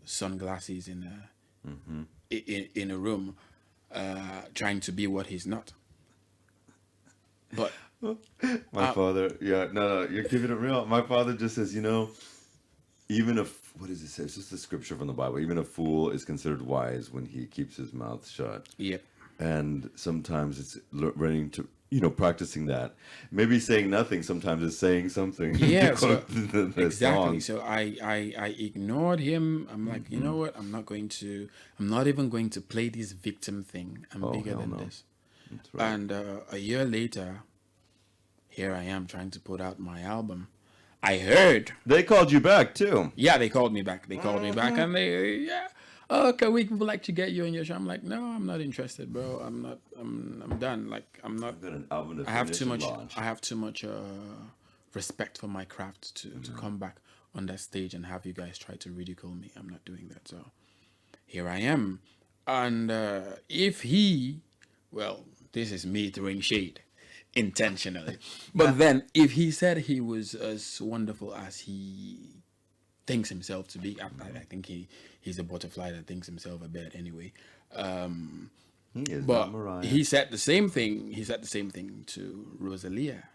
sunglasses in a room, trying to be what he's not. But my father, no, you're keeping it real. My father just says, even what does it say? It's just a scripture from the Bible. Even a fool is considered wise when he keeps his mouth shut. Yep. And sometimes it's learning to, practicing that. Maybe saying nothing sometimes is saying something. Yeah, exactly. Song. So I ignored him. I'm like, you know what? I'm not even going to play this victim thing. I'm bigger than this. That's right. And a year later, here I am trying to put out my album. I heard they called you back too. Yeah, they called me back. And okay, we would like to get you on your show. I'm like, no, I'm not interested, bro. I'm done. Like, I'm not. I've got an album to I have too much. launch. I have too much respect for my craft to come back. on that stage and have you guys try to ridicule me. I'm not doing that. So here I am. And if he, well, this is me throwing shade intentionally. But then if he said he was as wonderful as he thinks himself to be, I think he's a butterfly that thinks himself a bird anyway. He is But not Mariah. he said the same thing. He said the same thing to Rosalia.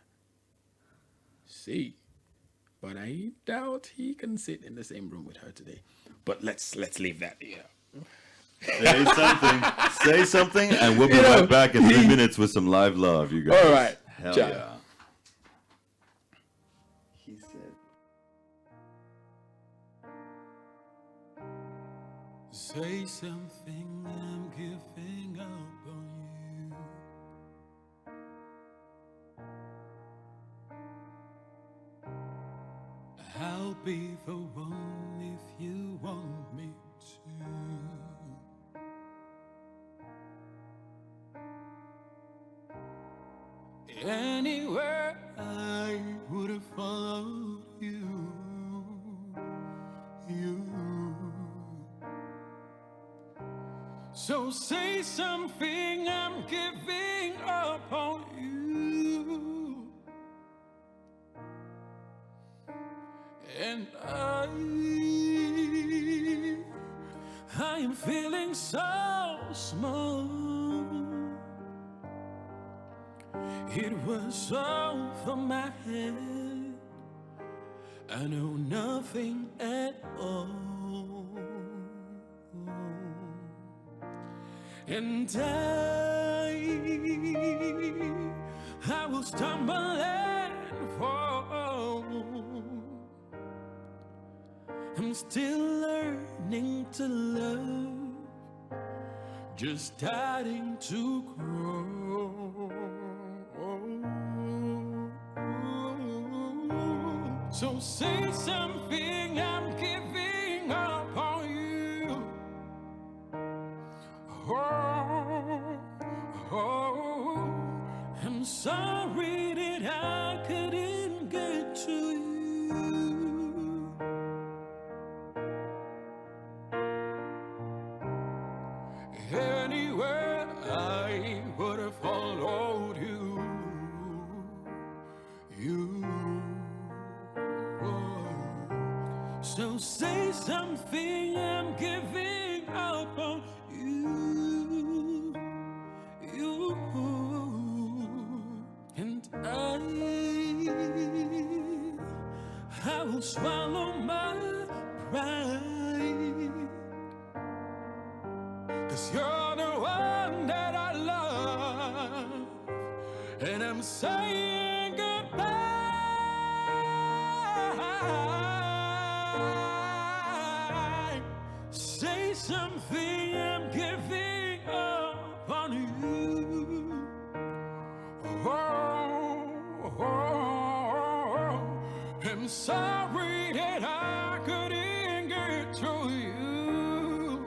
See, but I doubt he can sit in the same room with her today. But let's leave that here. Say something. Say something, and we'll be right back in 3 minutes with some live love, you guys. All right. Hell Ciao. yeah. He said. Say something, I'm giving up on you. I'll be the one if you want me to. Anywhere I would have followed you. So say something, I'm giving up on you. And I am feeling so small. It was over my head. I know nothing at all. And I will stumble and fall. I'm still learning to love, just starting to grow. So say something, I'm giving up on you. I'm sorry that I couldn't get to you. Anywhere I would have followed you. So say something, I'm giving up on you. And I will swallow my pride. 'Cause you're the one that I love. And I'm saying goodbye. Say something, I'm giving up on you. I'm sorry that I couldn't get to you.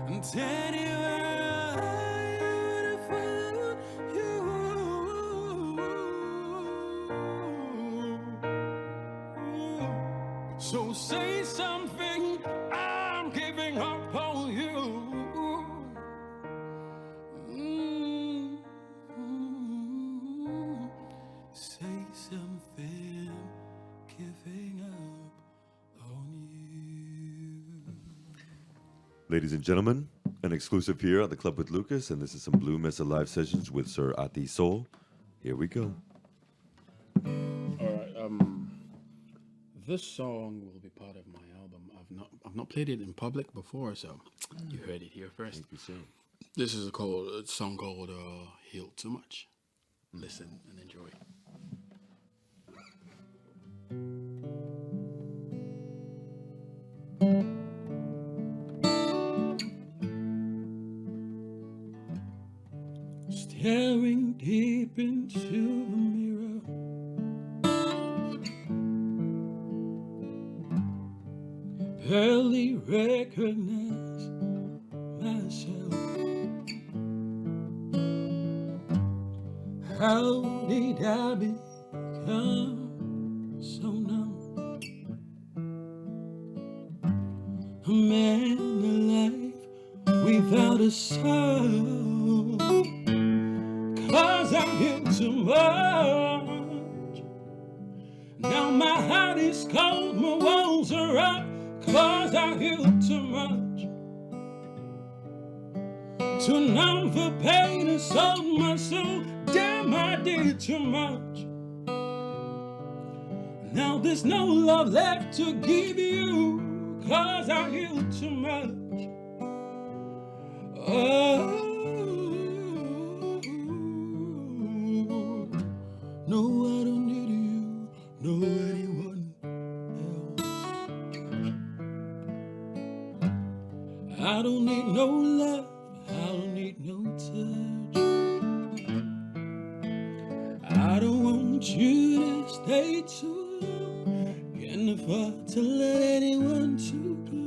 And anywhere I would have found you. So say something, I'm giving up on you. Say something, giving up on you. Ladies and gentlemen, an exclusive here at the Club with Lucas, and this is some Blue Mesa live sessions with Sir Attih Soul. Here we go. All right. This song will be part of my album. I've not played it in public before, so you heard it here first. Thank you, sir. This is a song called "Healed Too Much." Listen and enjoy. Staring deep into the mirror, barely recognize myself. How did I become so numb? A man alive without a soul. 'Cause I feel too much. Now my heart is cold, my walls are up. 'Cause I feel too much. Too numb for pain and sold my soul. Damn, I did too much. Now there's no love left to give you. 'Cause I healed too much. Oh, no, I don't need you, no anyone else. I don't need no love, I don't need no touch. I don't want you to stay too long. Can't afford to let anyone too close.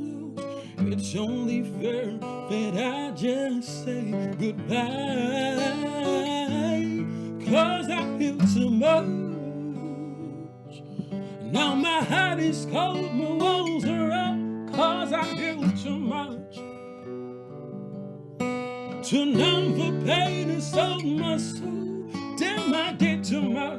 It's only fair that I just say goodbye. 'Cause I feel too much. Now my heart is cold, my walls are up. 'Cause I feel too much. Too numb for pain and sold my soul. Damn, I did too much.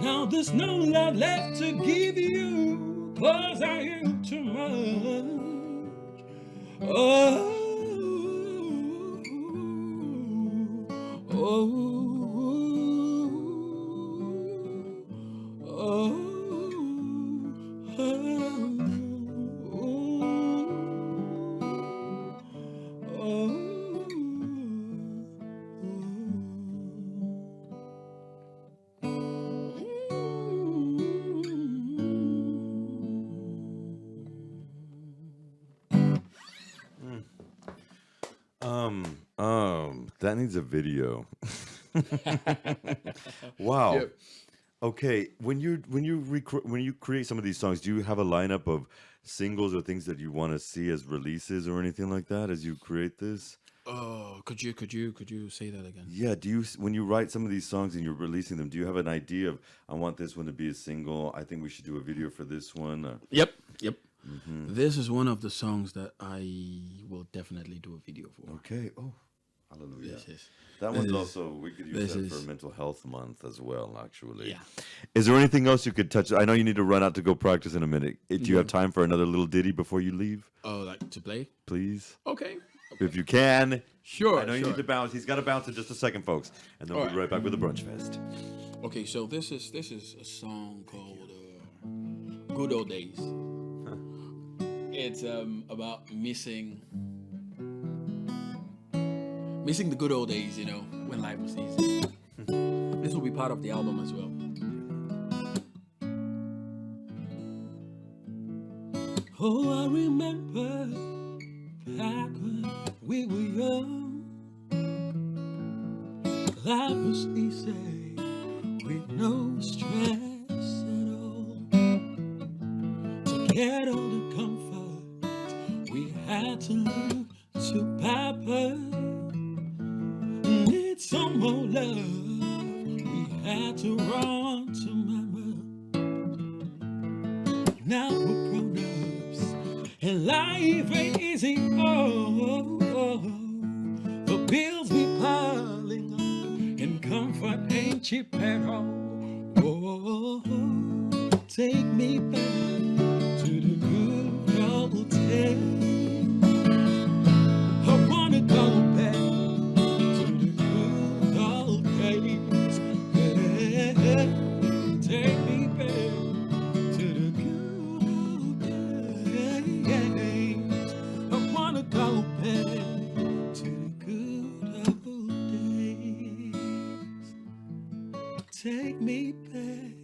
Now there's no love left to give you. 'Cause I am too much. Oh, oh, oh, That needs a video. Wow. Yep. Okay, when you create some of these songs, do you have a lineup of singles or things that you want to see as releases or anything like that as you create this? Oh, could you say that again? Yeah, when you write some of these songs and you're releasing them, do you have an idea of I want this one to be a single? I think we should do a video for this one. Yep. This is one of the songs that I will definitely do a video for. Okay. Oh, hallelujah. Yes. That This one's is- also, we could use this that is- for Mental Health Month as well, actually. Yeah. Is there anything else you could touch? I know you need to run out to go practice in a minute. Do you have time for another little ditty before you leave, Oh, like to play? please? Okay. If you can. Sure. I know you need to bounce. He's got to bounce in just a second, folks. And then we'll be right back with the Brunch Fest. Okay, so this is a song called "Good Old Days." It's about missing the good old days, you know, when life was easy. This will be part of the album as well. Oh, I remember back when we were young. Life was easy with no stress at all. To get all the comfort, we had to look to Papa. Need some more love, we had to run to Mama. Now we're grown-ups, and life ain't easy. The bills we piling up, and comfort ain't cheap at all. Oh, take me back to the good old days. I wanna go back to the good old days. Yeah, take me back to the good old days. I wanna go back to the good old days. Take me back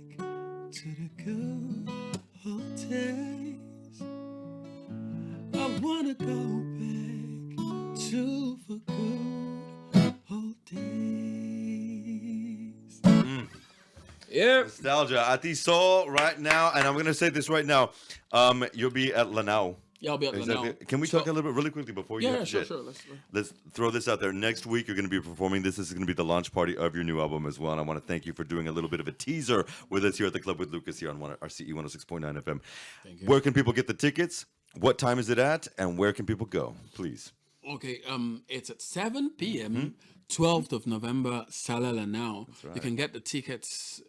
to the good old days. I wanna go back to the good old days. Yep. Nostalgia. Attih Soul right now. And I'm going to say this right now. You'll be at Lanao Yeah, I'll be at Exactly. Lanao. Can we So- talk a little bit really quickly before you Yeah, have to sure, jet? sure. Let's throw this out there. Next week, you're going to be performing this. This is going to be the launch party of your new album as well. And I want to thank you for doing a little bit of a teaser with us here at the Club with Lucas here on RCE 106.9 FM. Thank you. Where can people get the tickets? What time is it at? And where can people go? Please. Okay, it's at 7 p.m. Mm-hmm. 12th of November, Salah Lanao. You can get the tickets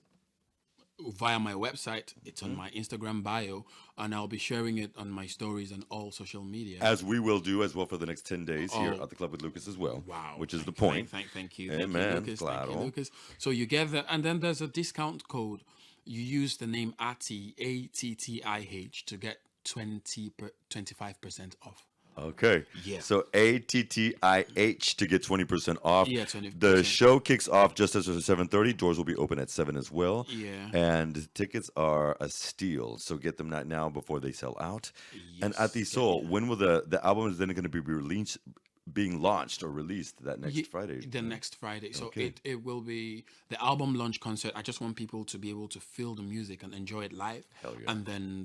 via my website. It's Mm-hmm. on my Instagram bio, and I'll be sharing it on my stories and all social media. As we will do as well for the next 10 days here Oh. at the Club with Lucas as well. Wow. Which is the point. Thank you. Amen, Thank you, Lucas. Thank you, claro. Lucas. So you get that, and then there's a discount code. You use the name Attih, Attih, to get 25% off. Okay. Yeah. So ATTIH to get 20% off. Yeah, 20%. The show kicks off just as it's 7:30. Doors will be open at 7 as well. Yeah. And tickets are a steal. So get them right now before they sell out. And Yes, at the Soul, when will the album is then going to be being launched or released that next Friday? The next Friday. So Okay. it will be the album launch concert. I just want people to be able to feel the music and enjoy it live. Hell yeah. And then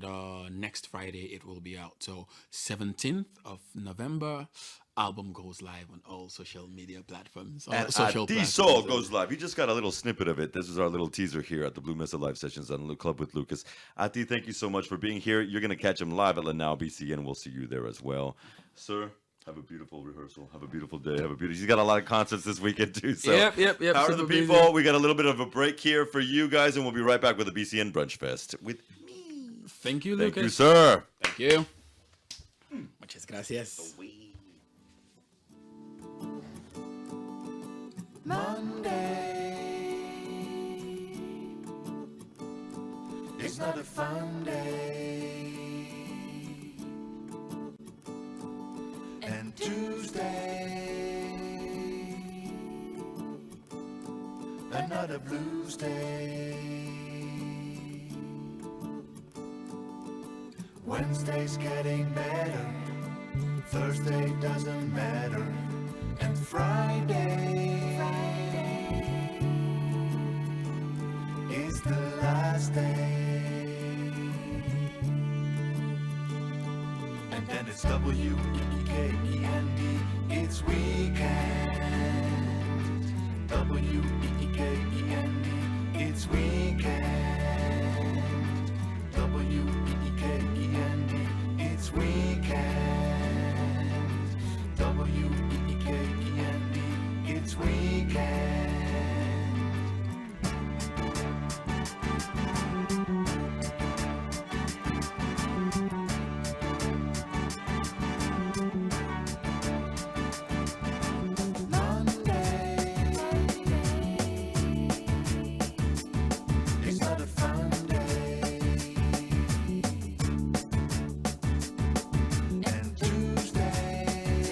next Friday it will be out. So 17th of November, album goes live on all social media platforms. All And social the platforms. Soul goes live. You just got a little snippet of it. This is our little teaser here at the Blue Mesa Live Sessions on the Club with Lucas. Attih, thank you so much for being here. You're going to catch him live at Lanao BCN. We'll see you there as well. Sir, have a beautiful rehearsal. Have a beautiful day. He's got a lot of concerts this weekend too. So Yep. Power to the super busy. people. We got a little bit of a break here for you guys, and we'll be right back with the BCN BrunchFest with me. Thank you, Thank Lucas. you, sir. Thank you. Muchas gracias. It's not a fun day. And Tuesday, another blues day. Wednesday's getting better. Thursday doesn't matter. And Friday is the last day. And then it's W-E-E-K-E-N-D, it's weekend. W-E-E-K-E-N-D, it's weekend. W-E-E-K-E-N-D, it's weekend. W-E-E-K-E-N-D, it's weekend. It's not a fun day. And Tuesday,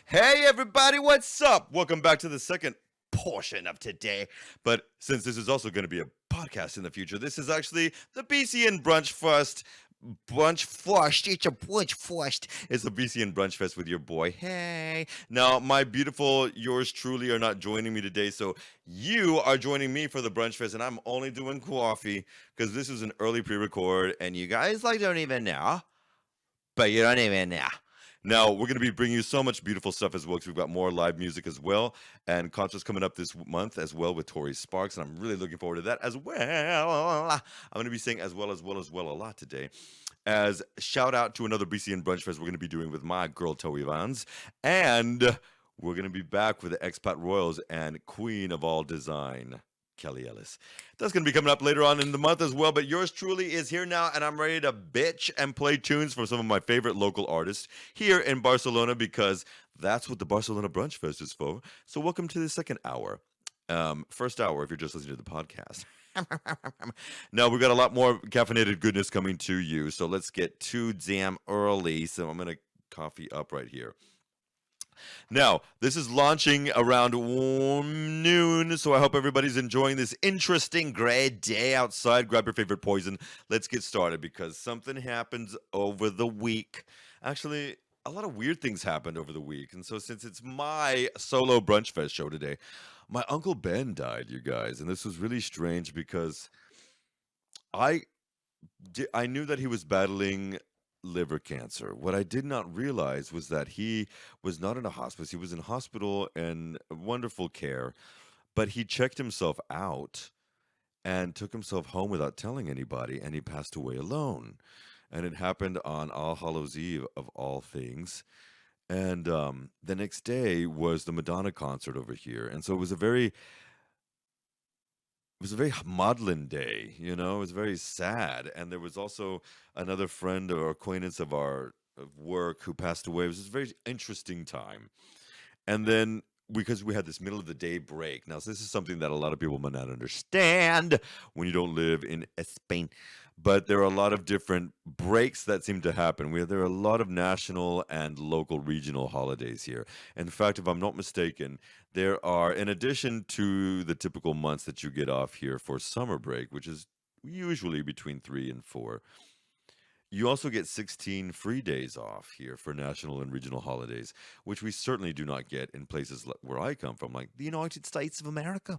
Hey, everybody, what's up? Welcome back to the second portion of today. But since this is also going to be a podcast in the future, this is actually the BCN BrunchFest. BrunchFest, it's a BrunchFest. It's the BCN BrunchFest with your boy. Hey. Now, my beautiful yours truly are not joining me today, so you are joining me for the BrunchFest, and I'm only doing coffee because this is an early pre-record, and you guys don't even know. But you don't even know. Now, we're going to be bringing you so much beautiful stuff as well because we've got more live music as well and concerts coming up this month as well with Tori Sparks, and I'm really looking forward to that as well. I'm going to be saying as well a lot today. As shout out to another BCN Brunch Fest we're going to be doing with my girl, Toe Evans, and we're going to be back with the Expat Royals and Queen of All Design, Kelly Ellis. That's going to be coming up later on in the month as well, but yours truly is here now, and I'm ready to bitch and play tunes for some of my favorite local artists here in Barcelona because that's what the Barcelona Brunch Fest is for. So welcome to the second hour. First hour if you're just listening to the podcast. Now, we've got a lot more caffeinated goodness coming to you, so let's get too damn early. So I'm going to coffee up right here. Now, this is launching around noon, so I hope everybody's enjoying this interesting great day outside. Grab your favorite poison. Let's get started because something happens over the week. Actually, a lot of weird things happened over the week, and so since it's my solo Brunch Fest show today, my Uncle Ben died, you guys, and this was really strange because I knew that he was battling liver cancer. What I did not realize was that he was not in a hospice. He was in hospital and wonderful care, but he checked himself out and took himself home without telling anybody, and he passed away alone. And it happened on All Hallows Eve, of all things. And the next day was the Madonna concert over here, and so it was a very maudlin day, you know. It was very sad, and there was also another friend or acquaintance of our work who passed away. It was a very interesting time, and then because we had this middle of the day break. Now, so this is something that a lot of people might not understand when you don't live in Spain, but there are a lot of different breaks that seem to happen. There are a lot of national and local regional holidays here. In fact, if I'm not mistaken, there are, in addition to the typical months that you get off here for summer break, which is usually between 3 and 4, you also get 16 free days off here for national and regional holidays, which we certainly do not get in places where I come from, like the United States of America.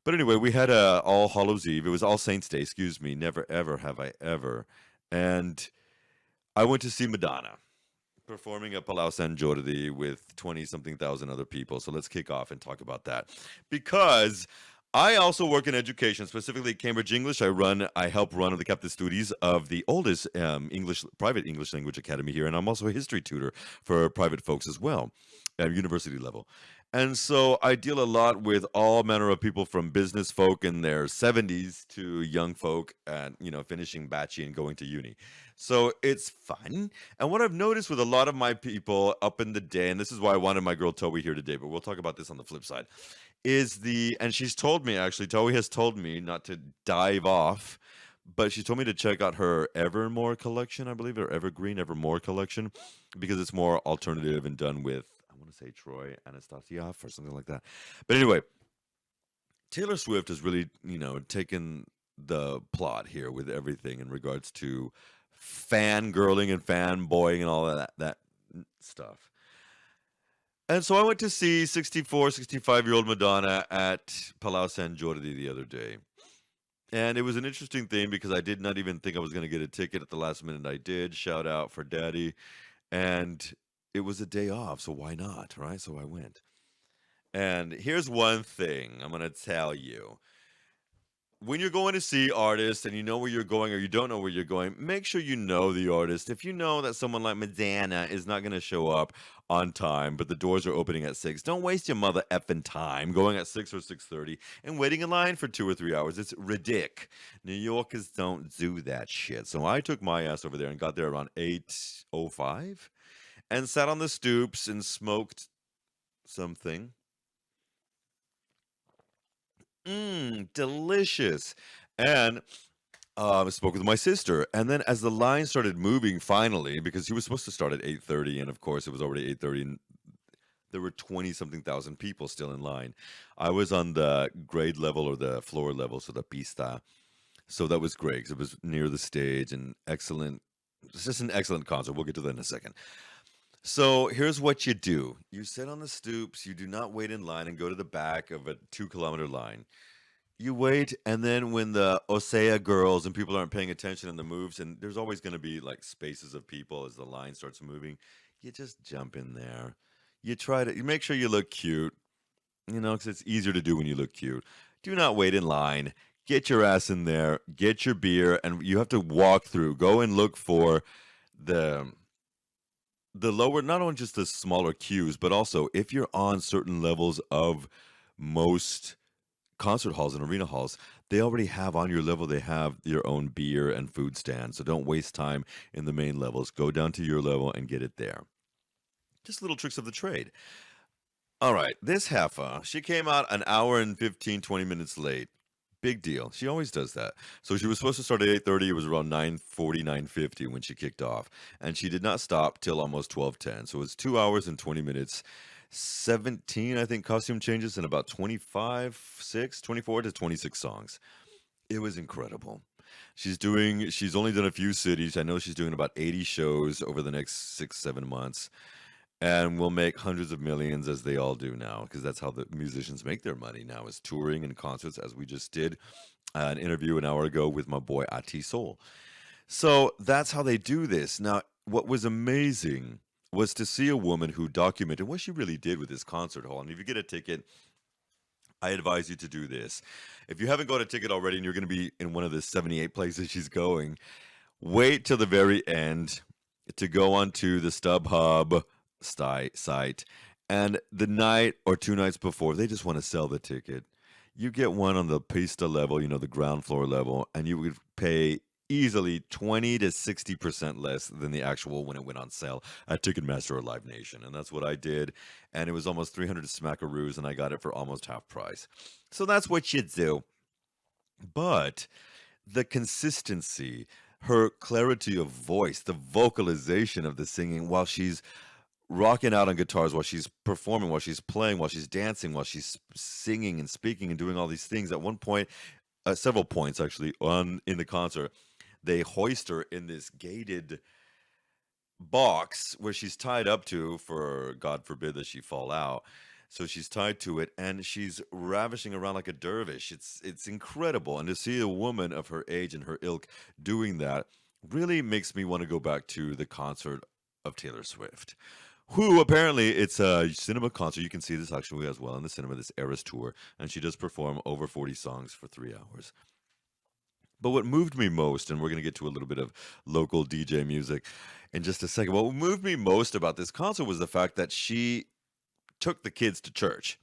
But anyway, we had All Hallows Eve. It was All Saints Day, excuse me. Never, ever have I ever. And I went to see Madonna performing at Palau Sant Jordi with 20-something thousand other people. So let's kick off and talk about that. Because I also work in education, specifically Cambridge English. I help run the Captain Studies of the oldest private English language academy here, and I'm also a history tutor for private folks as well, at university level. And so I deal a lot with all manner of people, from business folk in their 70s to young folk and, finishing batchy and going to uni. So it's fun. And what I've noticed with a lot of my people up in the day, and this is why I wanted my girl Towie here today, but we'll talk about this on the flip side, and she's told me, actually, Towie has told me not to dive off, but she told me to check out her Evermore collection, I believe, or Evermore collection, because it's more alternative and done with, I want to say, Troy Anastasiov or something like that. But anyway, Taylor Swift has really, taken the plot here with everything in regards to fangirling and fanboying and all that stuff. And so I went to see 65-year-old Madonna at Palau Sant Jordi the other day. And it was an interesting thing because I did not even think I was going to get a ticket. At the last minute I did. Shout out for Daddy. And it was a day off, so why not, right? So I went. And here's one thing I'm going to tell you. When you're going to see artists and you know where you're going or you don't know where you're going, make sure you know the artist. If you know that someone like Madonna is not going to show up on time, but the doors are opening at 6, don't waste your mother effing time going at 6 or 6:30 and waiting in line for 2 or 3 hours. It's ridiculous. New Yorkers don't do that shit. So I took my ass over there and got there around 8:05 and sat on the stoops and smoked something. Delicious. And I spoke with my sister, and then as the line started moving finally, because he was supposed to start at 8:30, and of course it was already 8:30, there were 20 something thousand people still in line. I was on the grade level or the floor level, so the pista. So that was great 'cause it was near the stage and excellent. It's just an excellent concert. We'll get to that in a second. So here's what you do: you sit on the stoops, you do not wait in line and go to the back of a 2 kilometer line. You wait, and then when the Osea girls and people aren't paying attention and the moves, and there's always going to be like spaces of people as the line starts moving, you just jump in there. You make sure you look cute, because it's easier to do when you look cute. Do not wait in line. Get your ass in there, get your beer, and you have to walk through. Go and look for the lower, not only just the smaller queues, but also if you're on certain levels of most concert halls and arena halls, they already have on your level, they have your own beer and food stand. So don't waste time in the main levels. Go down to your level and get it there. Just little tricks of the trade. All right, this heifer, she came out an hour and 15, 20 minutes late. Big deal. She always does that. So she was supposed to start at 8:30. It was around 9:40, 9:50 when she kicked off. And she did not stop till almost 12:10. So it was 2 hours and 20 minutes. 17, I think, costume changes and about 24 to 26 songs. It was incredible. She's only done a few cities. I know she's doing about 80 shows over the next 6, 7 months. And will make hundreds of millions as they all do now, because that's how the musicians make their money now, is touring and concerts, as we just did an interview an hour ago with my boy Attih Soul. So that's how they do this. Now, what was amazing was to see a woman who documented what she really did with this concert hall. And if you get a ticket, I advise you to do this. If you haven't got a ticket already and you're going to be in one of the 78 places she's going, wait till the very end to go onto the StubHub site, and the night or 2 nights before, they just want to sell the ticket. You get one on the pista level, the ground floor level, and you would pay easily 20 to 60% less than the actual when it went on sale at Ticketmaster or Live Nation. And that's what I did. And it was almost 300 smackaroos, and I got it for almost half price. So that's what you do. But the consistency, her clarity of voice, the vocalization of the singing while she's rocking out on guitars, while she's performing, while she's playing, while she's dancing, while she's singing and speaking and doing all these things. At one point, several points actually, in the concert, they hoist her in this gated box where she's tied up to, for God forbid that she fall out. So she's tied to it, and she's ravishing around like a dervish. It's incredible. And to see a woman of her age and her ilk doing that really makes me want to go back to the concert of Taylor Swift, who apparently, it's a cinema concert. You can see this actually as well in the cinema, this Eras tour, and she does perform over 40 songs for 3 hours. But what moved me most, and we're going to get to a little bit of local DJ music in just a second, what moved me most about this concert was the fact that she took the kids to church.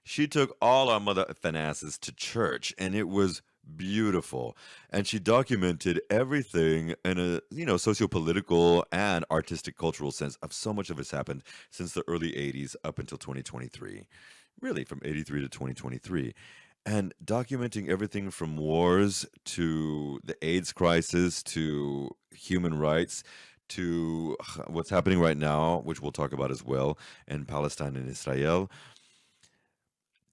She took all our mother finances to church, and it was beautiful. And she documented everything in a socio-political and artistic cultural sense of so much of it's happened since the early 80s up until 2023, really from 83 to 2023, and documenting everything from wars to the AIDS crisis to human rights to what's happening right now, which we'll talk about as well, in Palestine and Israel,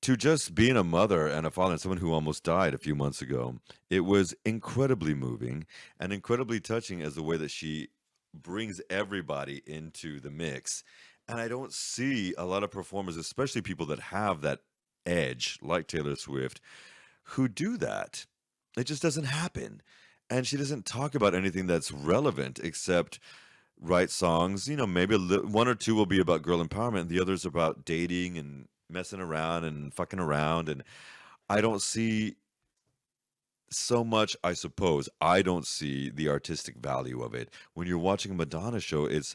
to just being a mother and a father and someone who almost died a few months ago. It was incredibly moving and incredibly touching as the way that she brings everybody into the mix. And I don't see a lot of performers, especially people that have that edge, like Taylor Swift, who do that. It just doesn't happen. And she doesn't talk about anything that's relevant except write songs. Maybe one or two will be about girl empowerment, and the others about dating and messing around and fucking around. And I don't see so much, I suppose. I don't see the artistic value of it. When you're watching a Madonna show, it's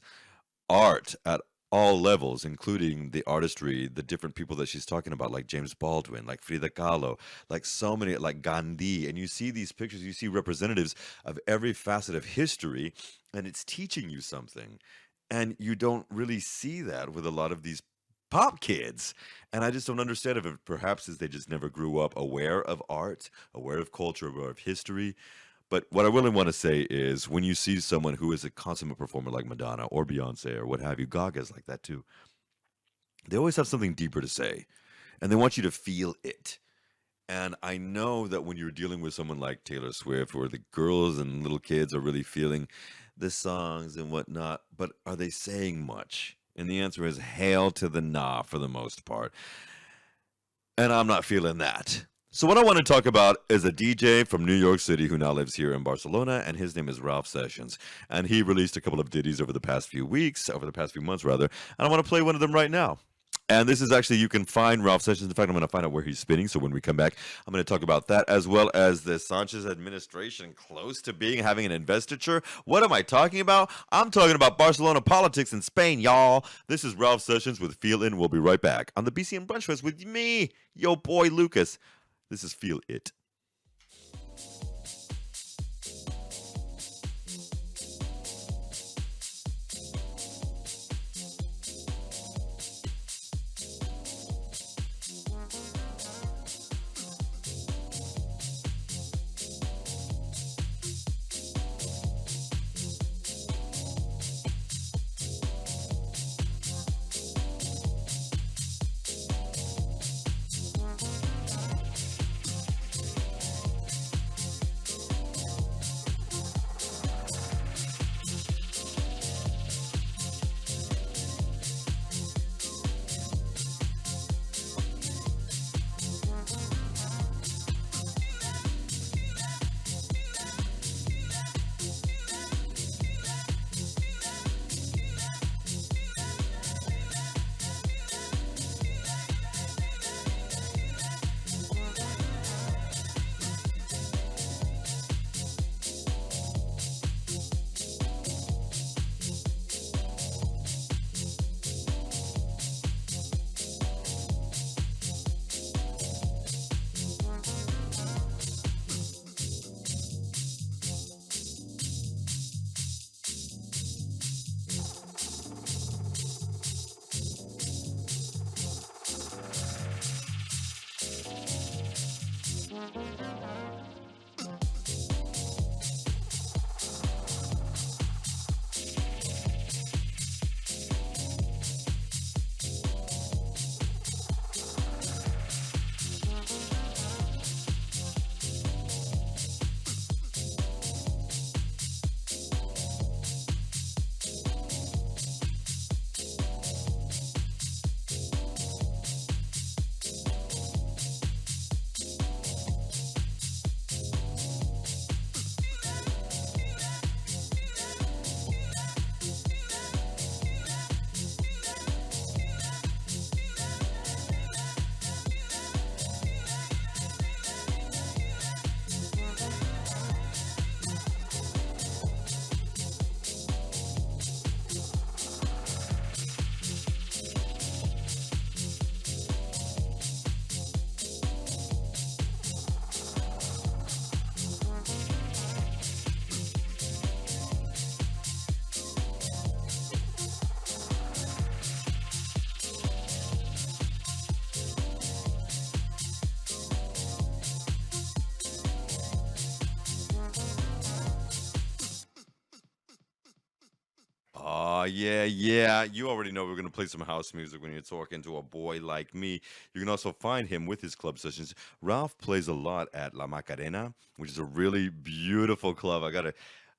art at all levels, including the artistry, the different people that she's talking about, like James Baldwin, like Frida Kahlo, like so many, like Gandhi. And you see these pictures, you see representatives of every facet of history, and it's teaching you something. And you don't really see that with a lot of these pop kids. And I just don't understand if it perhaps is they just never grew up aware of art, aware of culture, aware of history. But what I really want to say is when you see someone who is a consummate performer like Madonna or Beyonce or what have you, Gaga's like that too, they always have something deeper to say, and they want you to feel it. And I know that when you're dealing with someone like Taylor Swift, where the girls and little kids are really feeling the songs and whatnot, but are they saying much? And the answer is hail to the nah for the most part. And I'm not feeling that. So what I want to talk about is a DJ from New York City who now lives here in Barcelona, and his name is Ralph Sessions. And he released a couple of ditties over the past few months rather, and I want to play one of them right now. And this is actually, you can find Ralph Sessions. In fact, I'm going to find out where he's spinning. So when we come back, I'm going to talk about that, as well as the Sanchez administration close to having an investiture. What am I talking about? I'm talking about Barcelona politics in Spain, y'all. This is Ralph Sessions with Feel In. We'll be right back on the BCN BrunchFest with me, yo boy Lucas. This is Feel It. Oh, yeah, yeah. You already know we're going to play some house music when you're talking to a boy like me. You can also find him with his club sessions. Ralph plays a lot at La Macarena, which is a really beautiful club.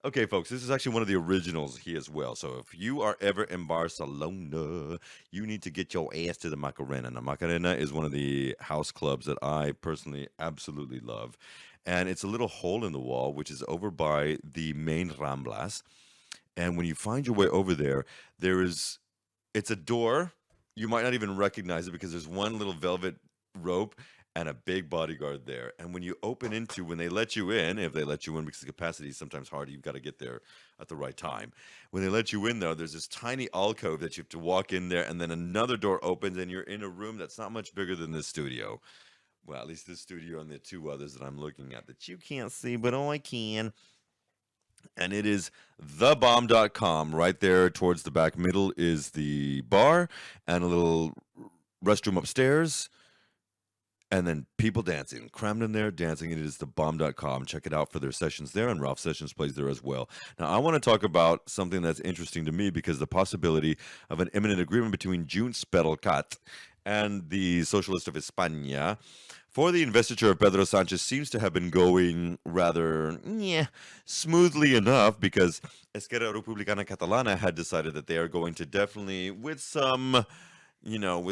Okay, folks, this is actually one of the originals here as well. So if you are ever in Barcelona, you need to get your ass to the Macarena. Now, Macarena is one of the house clubs that I personally absolutely love. And it's a little hole in the wall, which is over by the main Ramblas. And when you find your way over there, it's a door. You might not even recognize it because there's one little velvet rope and a big bodyguard there. And when they let you in, if they let you in, because the capacity is sometimes hard, you've got to get there at the right time. When they let you in, though, there's this tiny alcove that you have to walk in there, and then another door opens, and you're in a room that's not much bigger than this studio. Well, at least this studio and the two others that I'm looking at that you can't see, but I can. And it is thebomb.com. Right there towards the back middle is the bar and a little restroom upstairs. And then people dancing, crammed in there, dancing. It is thebomb.com. Check it out for their sessions there, and Ralph Sessions plays there as well. Now, I want to talk about something that's interesting to me because the possibility of an imminent agreement between Junts per el Cat and the Socialist of España for the investiture of Pedro Sanchez seems to have been going rather smoothly enough because Esquerra Republicana Catalana had decided that they are going to definitely, with some not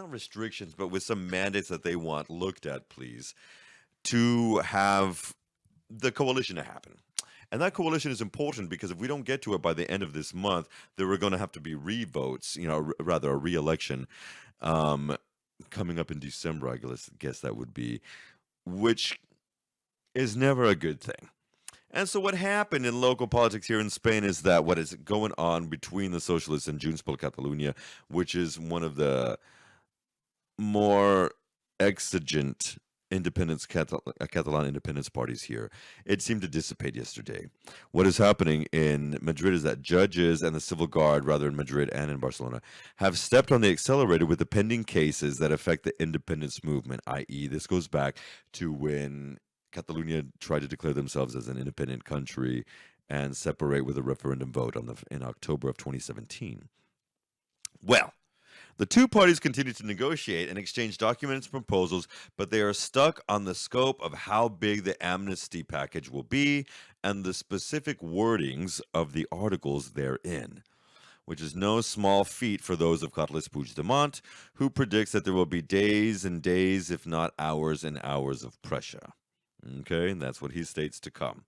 restrictions, but with some mandates that they want looked at, please, to have the coalition to happen. And that coalition is important because if we don't get to it by the end of this month, there are going to have to be re-votes, rather a re-election coming up in December, I guess that would be, which is never a good thing. And so what happened in local politics here in Spain is that what is going on between the socialists and Junts per Catalunya, which is one of the more exigent Catalan independence parties here, it seemed to dissipate yesterday. What is happening in Madrid is that judges and the civil guard, rather in Madrid and in Barcelona, have stepped on the accelerator with the pending cases that affect the independence movement, i.e., this goes back to when Catalonia tried to declare themselves as an independent country and separate with a referendum vote in October of 2017. Well, the two parties continue to negotiate and exchange documents and proposals, but they are stuck on the scope of how big the amnesty package will be and the specific wordings of the articles therein, which is no small feat for those of Carles Puigdemont, who predicts that there will be days and days, if not hours and hours of pressure. Okay, and that's what he states to come.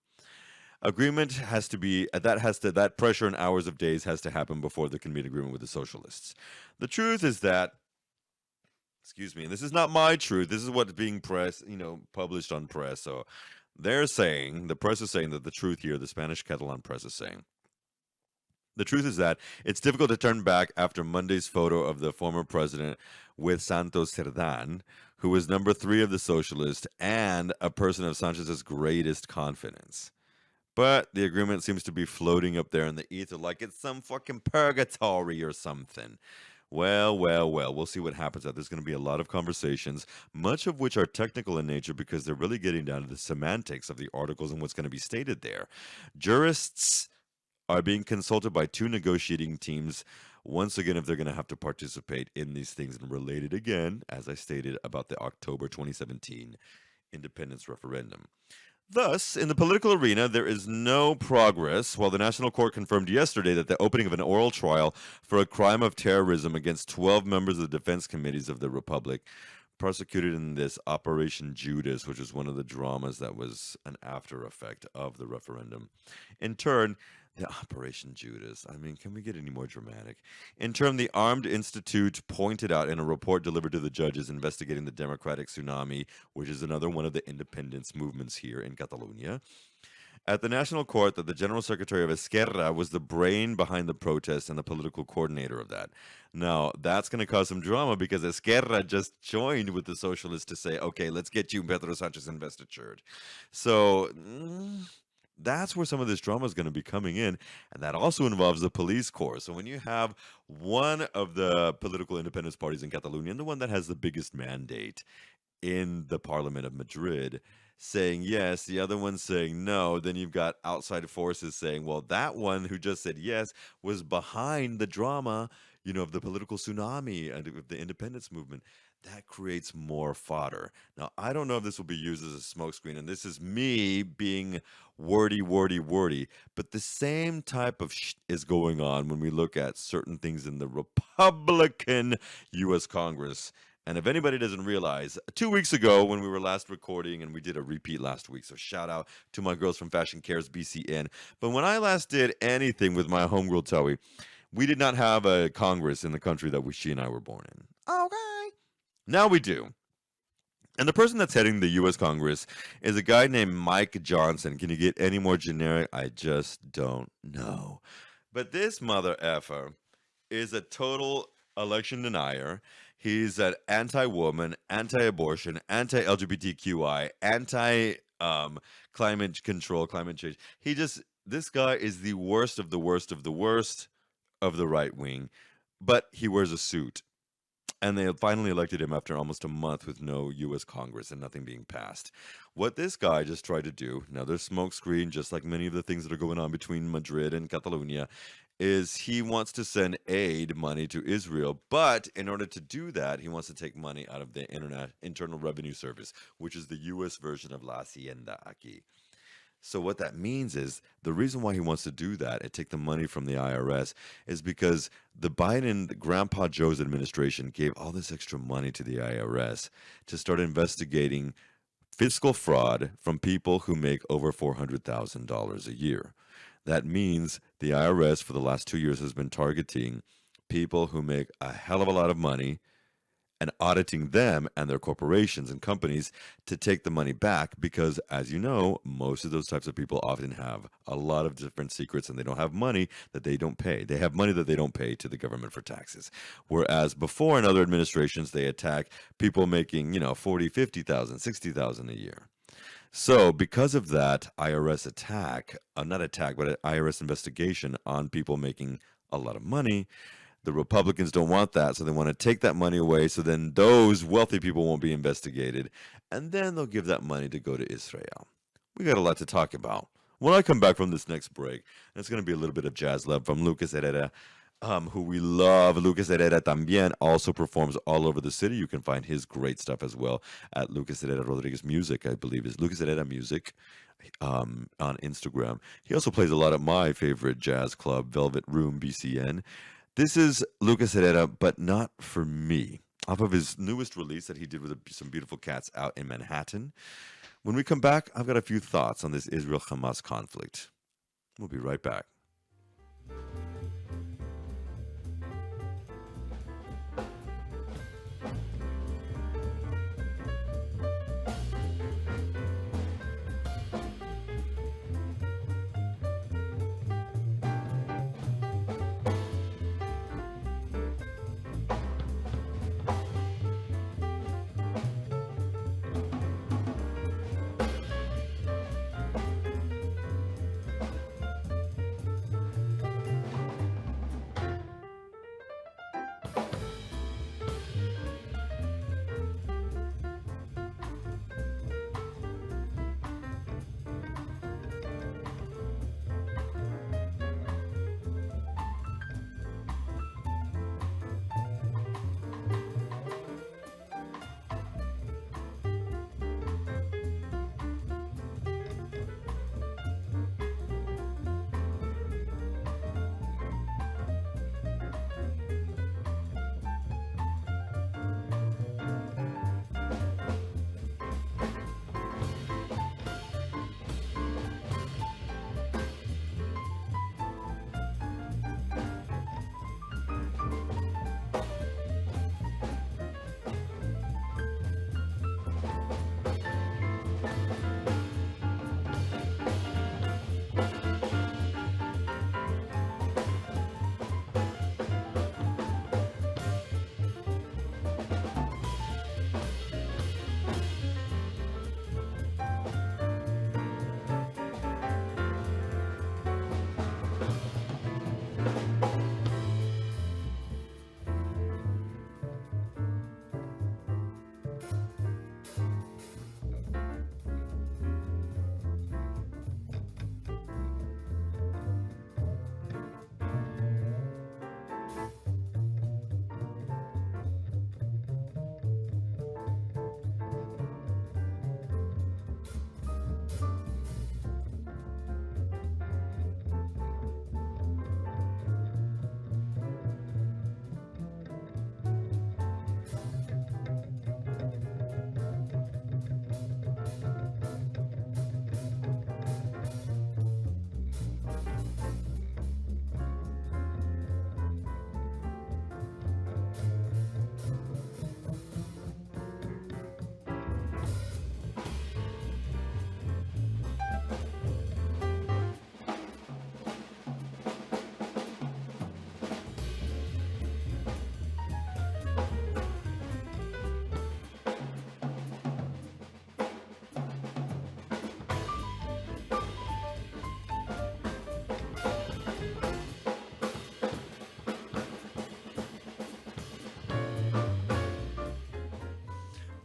Agreement has to be that pressure and hours of days has to happen before there can be an agreement with the socialists. The truth is that, excuse me, and this is not my truth. This is what's being published on press. So the press is saying that the truth here, the Spanish Catalan press is saying, the truth is that it's difficult to turn back after Monday's photo of the former president with Santos Cerdán, who was number 3 of the socialists and a person of Sanchez's greatest confidence. But the agreement seems to be floating up there in the ether like it's some fucking purgatory or something. Well, we'll see what happens. There's going to be a lot of conversations, much of which are technical in nature because they're really getting down to the semantics of the articles and what's going to be stated there. Jurists are being consulted by 2 negotiating teams, once again, if they're going to have to participate in these things and related again, as I stated, about the October 2017 independence referendum. Thus, in the political arena, there is no progress, while the National Court confirmed yesterday that the opening of an oral trial for a crime of terrorism against 12 members of the defense committees of the Republic prosecuted in this Operation Judas, which was one of the dramas that was an after effect of the referendum. In turn, the Operation Judas. I mean, can we get any more dramatic? In turn, the Armed Institute pointed out in a report delivered to the judges investigating the democratic tsunami, which is another one of the independence movements here in Catalonia, at the National Court that the General Secretary of Esquerra was the brain behind the protest and the political coordinator of that. Now, that's going to cause some drama because Esquerra just joined with the socialists to say, okay, let's get you Pedro Sanchez investitured. So that's where some of this drama is going to be coming in, and that also involves the police corps. So when you have one of the political independence parties in Catalonia, and the one that has the biggest mandate in the Parliament of Madrid, saying yes, the other one saying no, then you've got outside forces saying, well, that one who just said yes was behind the drama, of the political tsunami and of the independence movement. That creates more fodder. Now, I don't know if this will be used as a smokescreen, and this is me being wordy, but the same type of is going on when we look at certain things in the Republican U.S. Congress. And if anybody doesn't realize, 2 weeks ago when we were last recording, and we did a repeat last week, so shout out to my girls from Fashion Cares BCN. But when I last did anything with my homegirl Towie, we did not have a Congress in the country that she and I were born in. Okay. Now we do. And the person that's heading the U.S. Congress is a guy named Mike Johnson. Can you get any more generic? I just don't know. But this mother effer is a total election denier. He's an anti-woman, anti-abortion, anti-LGBTQI, anti-climate control, climate change. This guy is the worst of the worst of the worst of the right wing, but he wears a suit. And they finally elected him after almost a month with no U.S. Congress and nothing being passed. What this guy just tried to do, another smokescreen, just like many of the things that are going on between Madrid and Catalonia, is he wants to send aid money to Israel, but in order to do that, he wants to take money out of the Internal Revenue Service, which is the U.S. version of La Hacienda aquí. So what that means is the reason why he wants to do that and take the money from the IRS is because the Grandpa Joe's administration gave all this extra money to the IRS to start investigating fiscal fraud from people who make over $400,000 a year. That means the IRS for the last 2 years has been targeting people who make a hell of a lot of money and auditing them and their corporations and companies to take the money back because, as you know, most of those types of people often have a lot of different secrets and they don't have money that they don't pay. They have money that they don't pay to the government for taxes. Whereas before in other administrations, they attack people making, 40, 50,000, 60,000 a year. So because of that IRS attack, not attack, but an IRS investigation on people making a lot of money, the Republicans don't want that, so they want to take that money away so then those wealthy people won't be investigated, and then they'll give that money to go to Israel. We got a lot to talk about. When I come back from this next break, and it's going to be a little bit of jazz love from Lucas Herrera, who we love. Lucas Herrera también also performs all over the city. You can find his great stuff as well at Lucas Herrera Rodriguez Music, I believe is Lucas Herrera Music on Instagram. He also plays a lot at my favorite jazz club, Velvet Room BCN. This is Lucas Herrera, but not for me, off of his newest release that he did with some beautiful cats out in Manhattan. When we come back, I've got a few thoughts on this Israel-Hamas conflict. We'll be right back.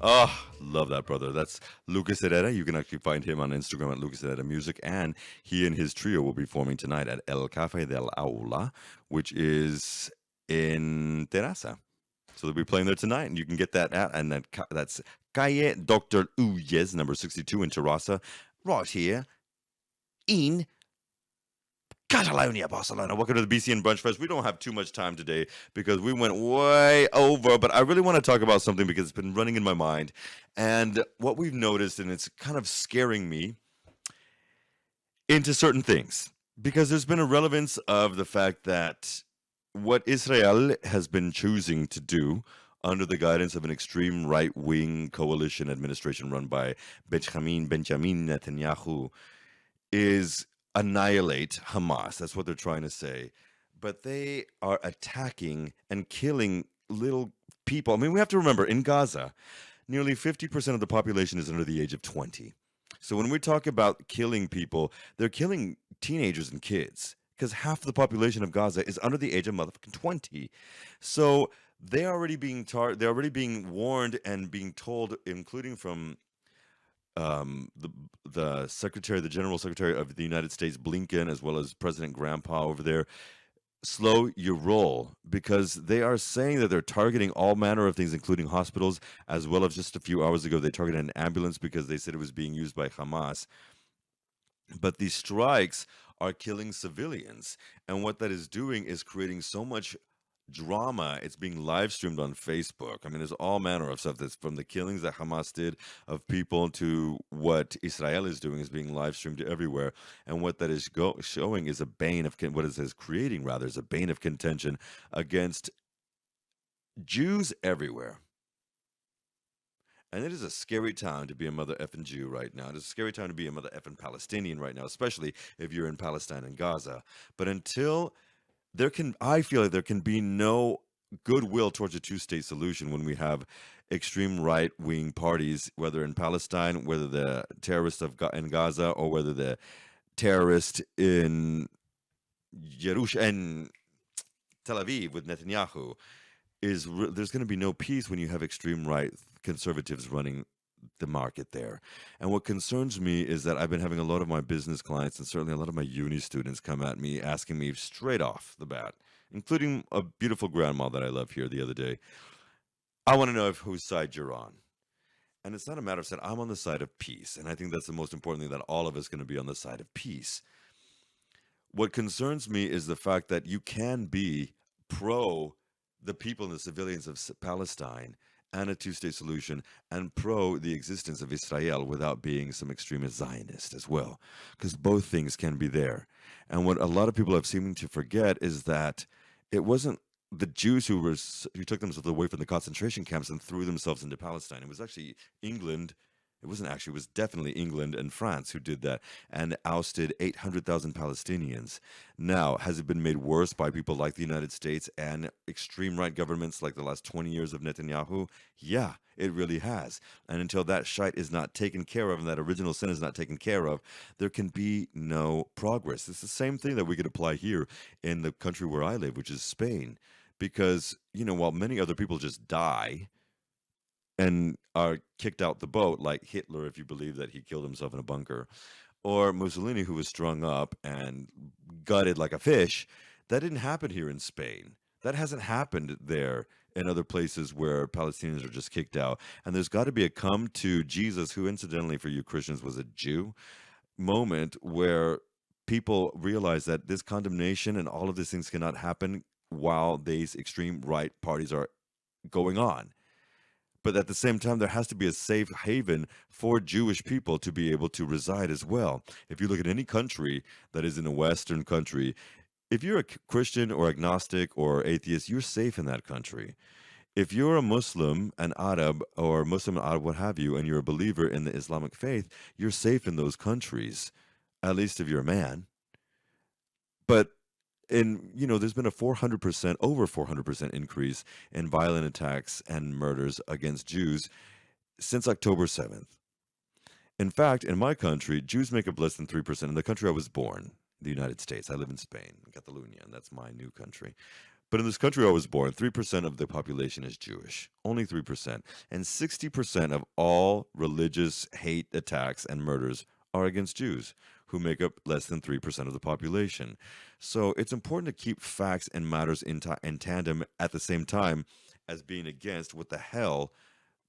Oh, love that brother. That's Lucas Herrera. You can actually find him on Instagram at Lucas Herrera Music, and he and his trio will be performing tonight at El Cafe del Aula, which is in Terraza. So they'll be playing there tonight, and you can get that at, and that's Calle Dr. Uyes, number 62 in Terraza, right here in Catalonia, Barcelona. Welcome to the BCN Brunch Fest. We don't have too much time today because we went way over, but I really want to talk about something because it's been running in my mind. And what we've noticed, and it's kind of scaring me into certain things, because there's been a relevance of the fact that what Israel has been choosing to do under the guidance of an extreme right-wing coalition administration run by Benjamin Netanyahu is annihilate Hamas. That's what they're trying to say. But they are attacking and killing little people. I mean, we have to remember, in Gaza, nearly 50% of the population is under the age of 20. So when we talk about killing people, they're killing teenagers and kids because half the population of Gaza is under the age of motherfucking 20. So they're already being they're already being warned and being told, including from the secretary, the general secretary of the United States, Blinken, as well as President Grandpa over there, slow your roll, because they are saying that they're targeting all manner of things, including hospitals, as well as just a few hours ago, they targeted an ambulance because they said it was being used by Hamas. But these strikes are killing civilians. And what that is doing is creating so much drama. It's being live streamed on Facebook. I mean, there's all manner of stuff that's from the killings that Hamas did of people to what Israel is doing is being live streamed everywhere. And what that is showing is a bane of what it is creating rather is a bane of contention against Jews everywhere. And it is a scary time to be a mother effing Jew right now. It is a scary time to be a mother effing Palestinian right now, especially if you're in Palestine and Gaza. But until I feel like there can be no goodwill towards a two-state solution when we have extreme right-wing parties, whether in Palestine, whether the terrorists in Gaza, or whether the terrorist in Jerusalem and Tel Aviv with Netanyahu. There's going to be no peace when you have extreme right conservatives running the market there. And what concerns me is that I've been having a lot of my business clients and certainly a lot of my uni students come at me asking me straight off the bat, including a beautiful grandma that I love here the other day. I want to know whose side you're on. And it's not a matter of saying I'm on the side of peace. And I think that's the most important thing, that all of us are going to be on the side of peace. What concerns me is the fact that you can be pro the people and the civilians of Palestine and a two-state solution, and pro the existence of Israel without being some extremist Zionist as well, because both things can be there. And what a lot of people have seemed to forget is that it wasn't the Jews who took themselves away from the concentration camps and threw themselves into Palestine. It was actually England. It wasn't actually, it was definitely England and France who did that and ousted 800,000 Palestinians. Now, has it been made worse by people like the United States and extreme right governments like the last 20 years of Netanyahu? Yeah, it really has. And until that shite is not taken care of and that original sin is not taken care of, there can be no progress. It's the same thing that we could apply here in the country where I live, which is Spain. Because, while many other people just die and are kicked out the boat, like Hitler, if you believe that he killed himself in a bunker, or Mussolini, who was strung up and gutted like a fish, that didn't happen here in Spain. That hasn't happened there in other places where Palestinians are just kicked out. And there's got to be a come to Jesus, who incidentally for you Christians was a Jew, moment where people realize that this condemnation and all of these things cannot happen while these extreme right parties are going on. But at the same time, there has to be a safe haven for Jewish people to be able to reside as well. If you look at any country that is in a Western country, if you're a Christian or agnostic or atheist, you're safe in that country. If you're a Muslim, an Arab, or Muslim, Arab, what have you, and you're a believer in the Islamic faith, you're safe in those countries, at least if you're a man. But there's been over 400% increase in violent attacks and murders against Jews since October 7th. In fact, in my country, Jews make up less than 3%. In the country I was born, the United States, I live in Spain, Catalonia, and that's my new country. But in this country I was born, 3% of the population is Jewish. Only 3%. And 60% of all religious hate attacks and murders are against Jews, who make up less than 3% of the population. So it's important to keep facts and matters in tandem at the same time as being against what the hell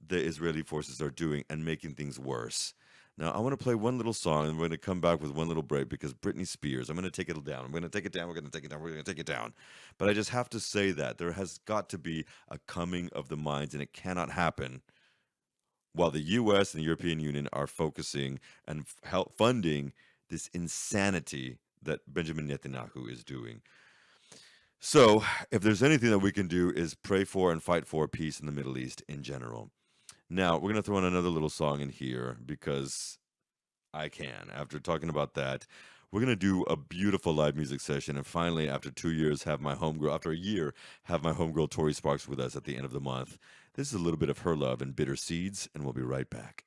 the Israeli forces are doing and making things worse. Now, I want to play one little song and we're going to come back with one little break because Britney Spears, I'm going to take it down. I'm going to take it down. We're going to take it down. We're going to take it down. But I just have to say that there has got to be a coming of the minds, and it cannot happen while the US and the European Union are focusing and funding this insanity that Benjamin Netanyahu is doing. So, if there's anything that we can do is pray for and fight for peace in the Middle East in general. Now, we're going to throw in another little song in here because I can. After talking about that, we're going to do a beautiful live music session. And finally, after 2 years, have my homegirl Tori Sparks with us at the end of the month. This is a little bit of her love and Bitter Seeds, and we'll be right back.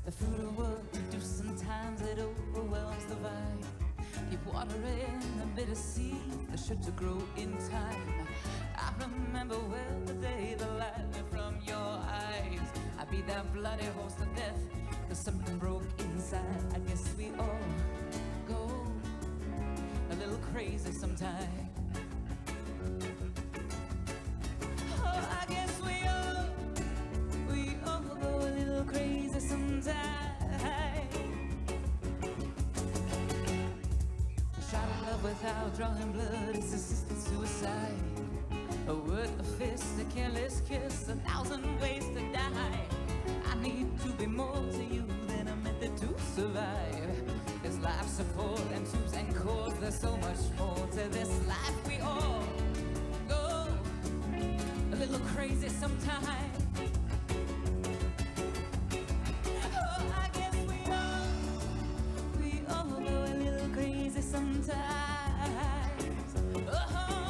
The fruit of what we do sometimes it overwhelms the vine. Keep watering the bitter seed that should to grow in time. I remember well the day the light went from your eyes. I beat that bloody horse to death, cause something broke inside. I guess we all go a little crazy sometimes. Oh, I guess we all go a little crazy sometimes. Shot of love without drawing blood is assisted suicide. A word, a fist, a careless kiss, 1,000 ways to die. I need to be more to you than a method to survive. There's life support and tubes and cords. There's so much more to this life. We all go a little crazy sometimes. Oh, I guess we all go a little crazy sometimes. Oh, yeah.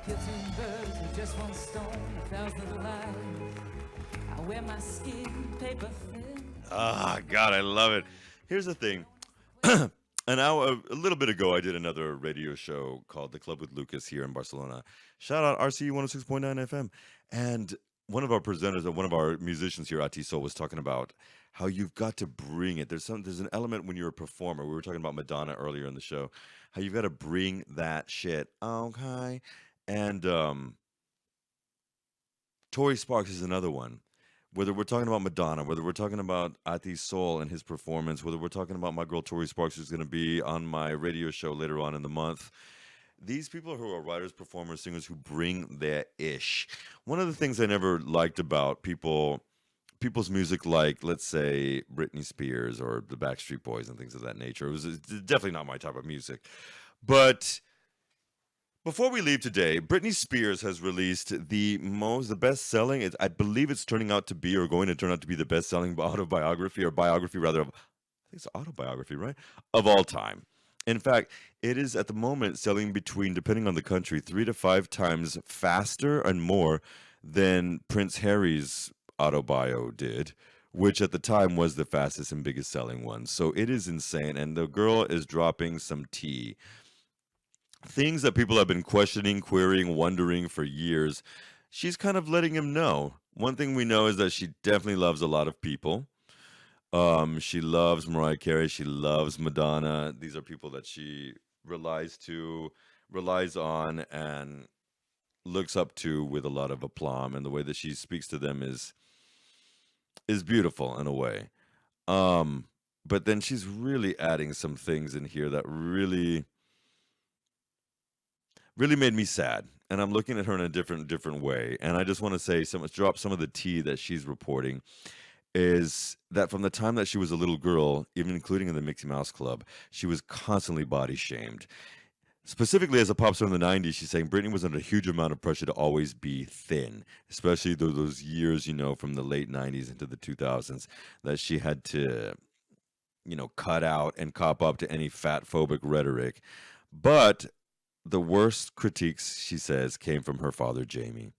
Kill two birds with just one stone, 1,000 lives. I wear my skin paper thin. Ah, God, I love it. Here's the thing. An hour, a little bit ago, I did another radio show called The Club with Lucas here in Barcelona. Shout out RCU 106.9 FM. And one of our presenters and one of our musicians here, Attih, was talking about how you've got to bring it. There's an element when you're a performer. We were talking about Madonna earlier in the show. How you've got to bring that shit. Okay. And Tori Sparks is another one. Whether we're talking about Madonna, whether we're talking about Attih Soul and his performance, whether we're talking about my girl Tori Sparks, who's going to be on my radio show later on in the month, these people who are writers, performers, singers who bring their ish. One of the things I never liked about people's music, like let's say Britney Spears or the Backstreet Boys and things of that nature, it's definitely not my type of music. But before we leave today, Britney Spears has released the best-selling, I believe it's turning out to be, or going to turn out to be the best-selling autobiography, or biography rather, I think it's autobiography, right? Of all time. In fact, it is at the moment selling between, depending on the country, 3 to 5 times faster and more than Prince Harry's autobio did, which at the time was the fastest and biggest selling one. So it is insane. And the girl is dropping some tea. Things that people have been questioning, querying, wondering for years. She's kind of letting him know. One thing we know is that she definitely loves a lot of people. She loves Mariah Carey. She loves Madonna. These are people that she relies to, relies on, and looks up to with a lot of aplomb. And the way that she speaks to them is beautiful in a way. Um, but then she's really adding some things in here that really made me sad. And I'm looking at her in a different way. And I just want to say, drop some of the tea that she's reporting is that from the time that she was a little girl, even including in the Mickey Mouse Club, she was constantly body shamed. Specifically, as a pop star in the 90s, she's saying Britney was under a huge amount of pressure to always be thin, especially those years, from the late 90s into the 2000s, that she had to, cut out and cop up to any fat phobic rhetoric. But the worst critiques, she says, came from her father, Jamie.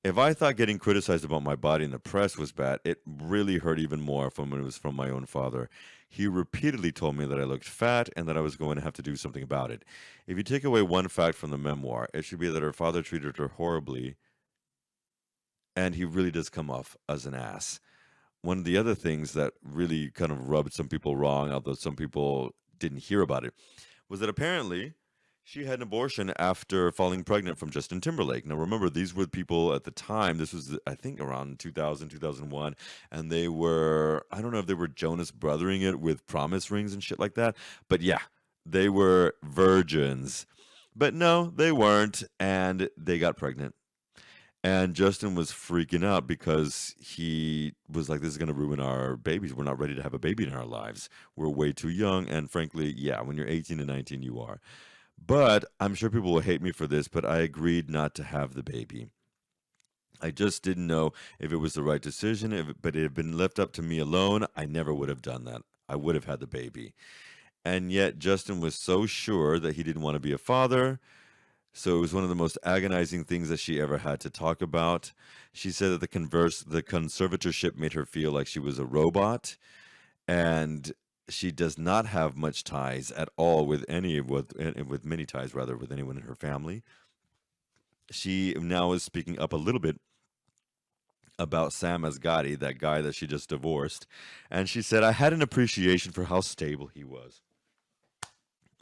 If I thought getting criticized about my body in the press was bad, it really hurt even more from when it was from my own father. He repeatedly told me that I looked fat and that I was going to have to do something about it. If you take away one fact from the memoir, it should be that her father treated her horribly, and he really does come off as an ass. One of the other things that really kind of rubbed some people wrong, although some people didn't hear about it, was that apparently she had an abortion after falling pregnant from Justin Timberlake. Now, remember, these were people at the time. This was, I think, around 2000, 2001. And they were, I don't know if they were Jonas Brothering it with promise rings and shit like that. But yeah, they were virgins. But no, they weren't. And they got pregnant. And Justin was freaking out because he was like, this is going to ruin our babies. We're not ready to have a baby in our lives. We're way too young. And frankly, yeah, when you're 18 and 19, you are. But I'm sure people will hate me for this, but I agreed not to have the baby. I just didn't know if it was the right decision, but it had been left up to me alone, I never would have done that. I would have had the baby. And yet Justin was so sure that he didn't want to be a father. So it was one of the most agonizing things that she ever had to talk about. She said that the conservatorship made her feel like she was a robot. And she does not have much ties at all with with many ties rather with anyone in her family. She now is speaking up a little bit about Sam Asghari, that guy that she just divorced, and she said, I had an appreciation for how stable he was.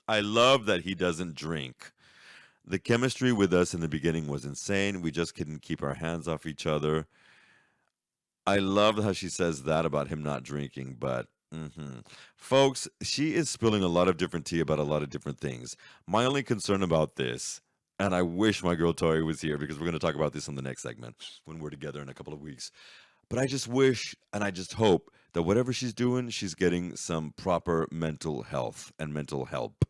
I love that he doesn't drink. The chemistry with us in the beginning was insane. We just couldn't keep our hands off each other. I love how she says that about him not drinking, but folks, she is spilling a lot of different tea about a lot of different things. My only concern about this, and I wish my girl Tori was here because we're going to talk about this in the next segment when we're together in a couple of weeks. But I just wish and I just hope that whatever she's doing, she's getting some proper mental health and mental help.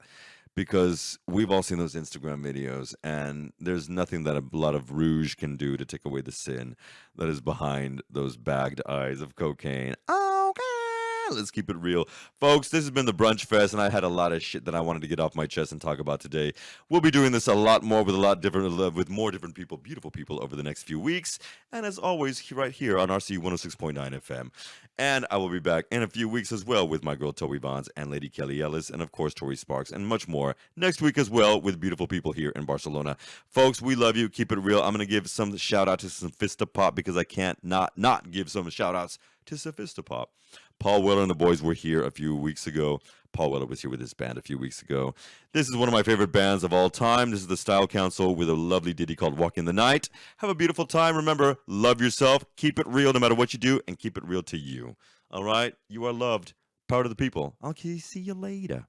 Because we've all seen those Instagram videos, and there's nothing that a lot of rouge can do to take away the sin that is behind those bagged eyes of cocaine. Okay, let's keep it real. Folks, this has been the Brunch Fest, and I had a lot of shit that I wanted to get off my chest and talk about today. We'll be doing this a lot more with with more different people, beautiful people, over the next few weeks. And as always, right here on RC 106.9 FM. And I will be back in a few weeks as well with my girl Toby Bonds and Lady Kelly Ellis, and of course Tori Sparks, and much more next week as well with beautiful people here in Barcelona. Folks, we love you. Keep it real. I'm going to give some shout out to Sophista Pop because I can't not give some shout outs to Sophista Pop. Paul Weller and the boys were here a few weeks ago. Paul Weller was here with his band a few weeks ago. This is one of my favorite bands of all time. This is the Style Council with a lovely ditty called Walk in the Night. Have a beautiful time. Remember, love yourself. Keep it real no matter what you do, and keep it real to you. All right? You are loved. Power to the people. I'll see you later.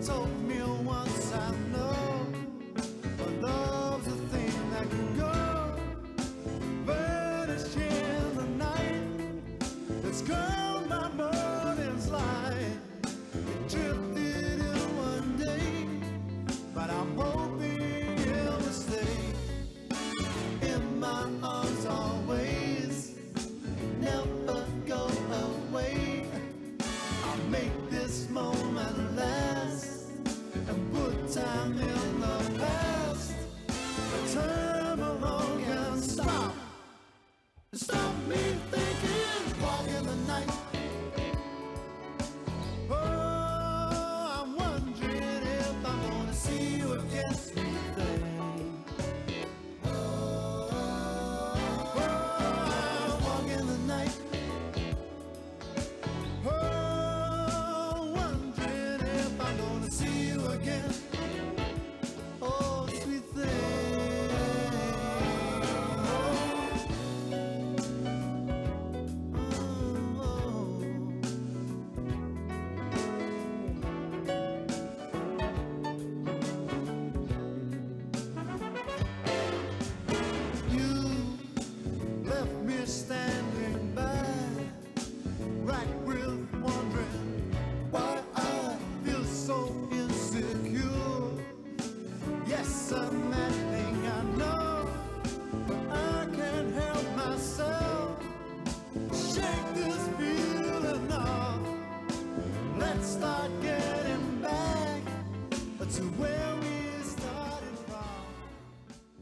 Told me once Girl, my morning's light drifted in one day, but I'm hoping it will stay in my arms always, never go away. I'll make this moment last and put time in the past. Time alone can stop me thinking, walk in the night. Oh, I'm wondering if I'm gonna see you again, sweet thing. Oh, I walk in the night. Oh, wondering if I'm gonna see you again. Oh, sweet thing. You left me standing by, racked with wondering why I feel so insecure. Yes, I'm that thing I know, but I can't help myself. Shake this feeling off. Let's start getting back to where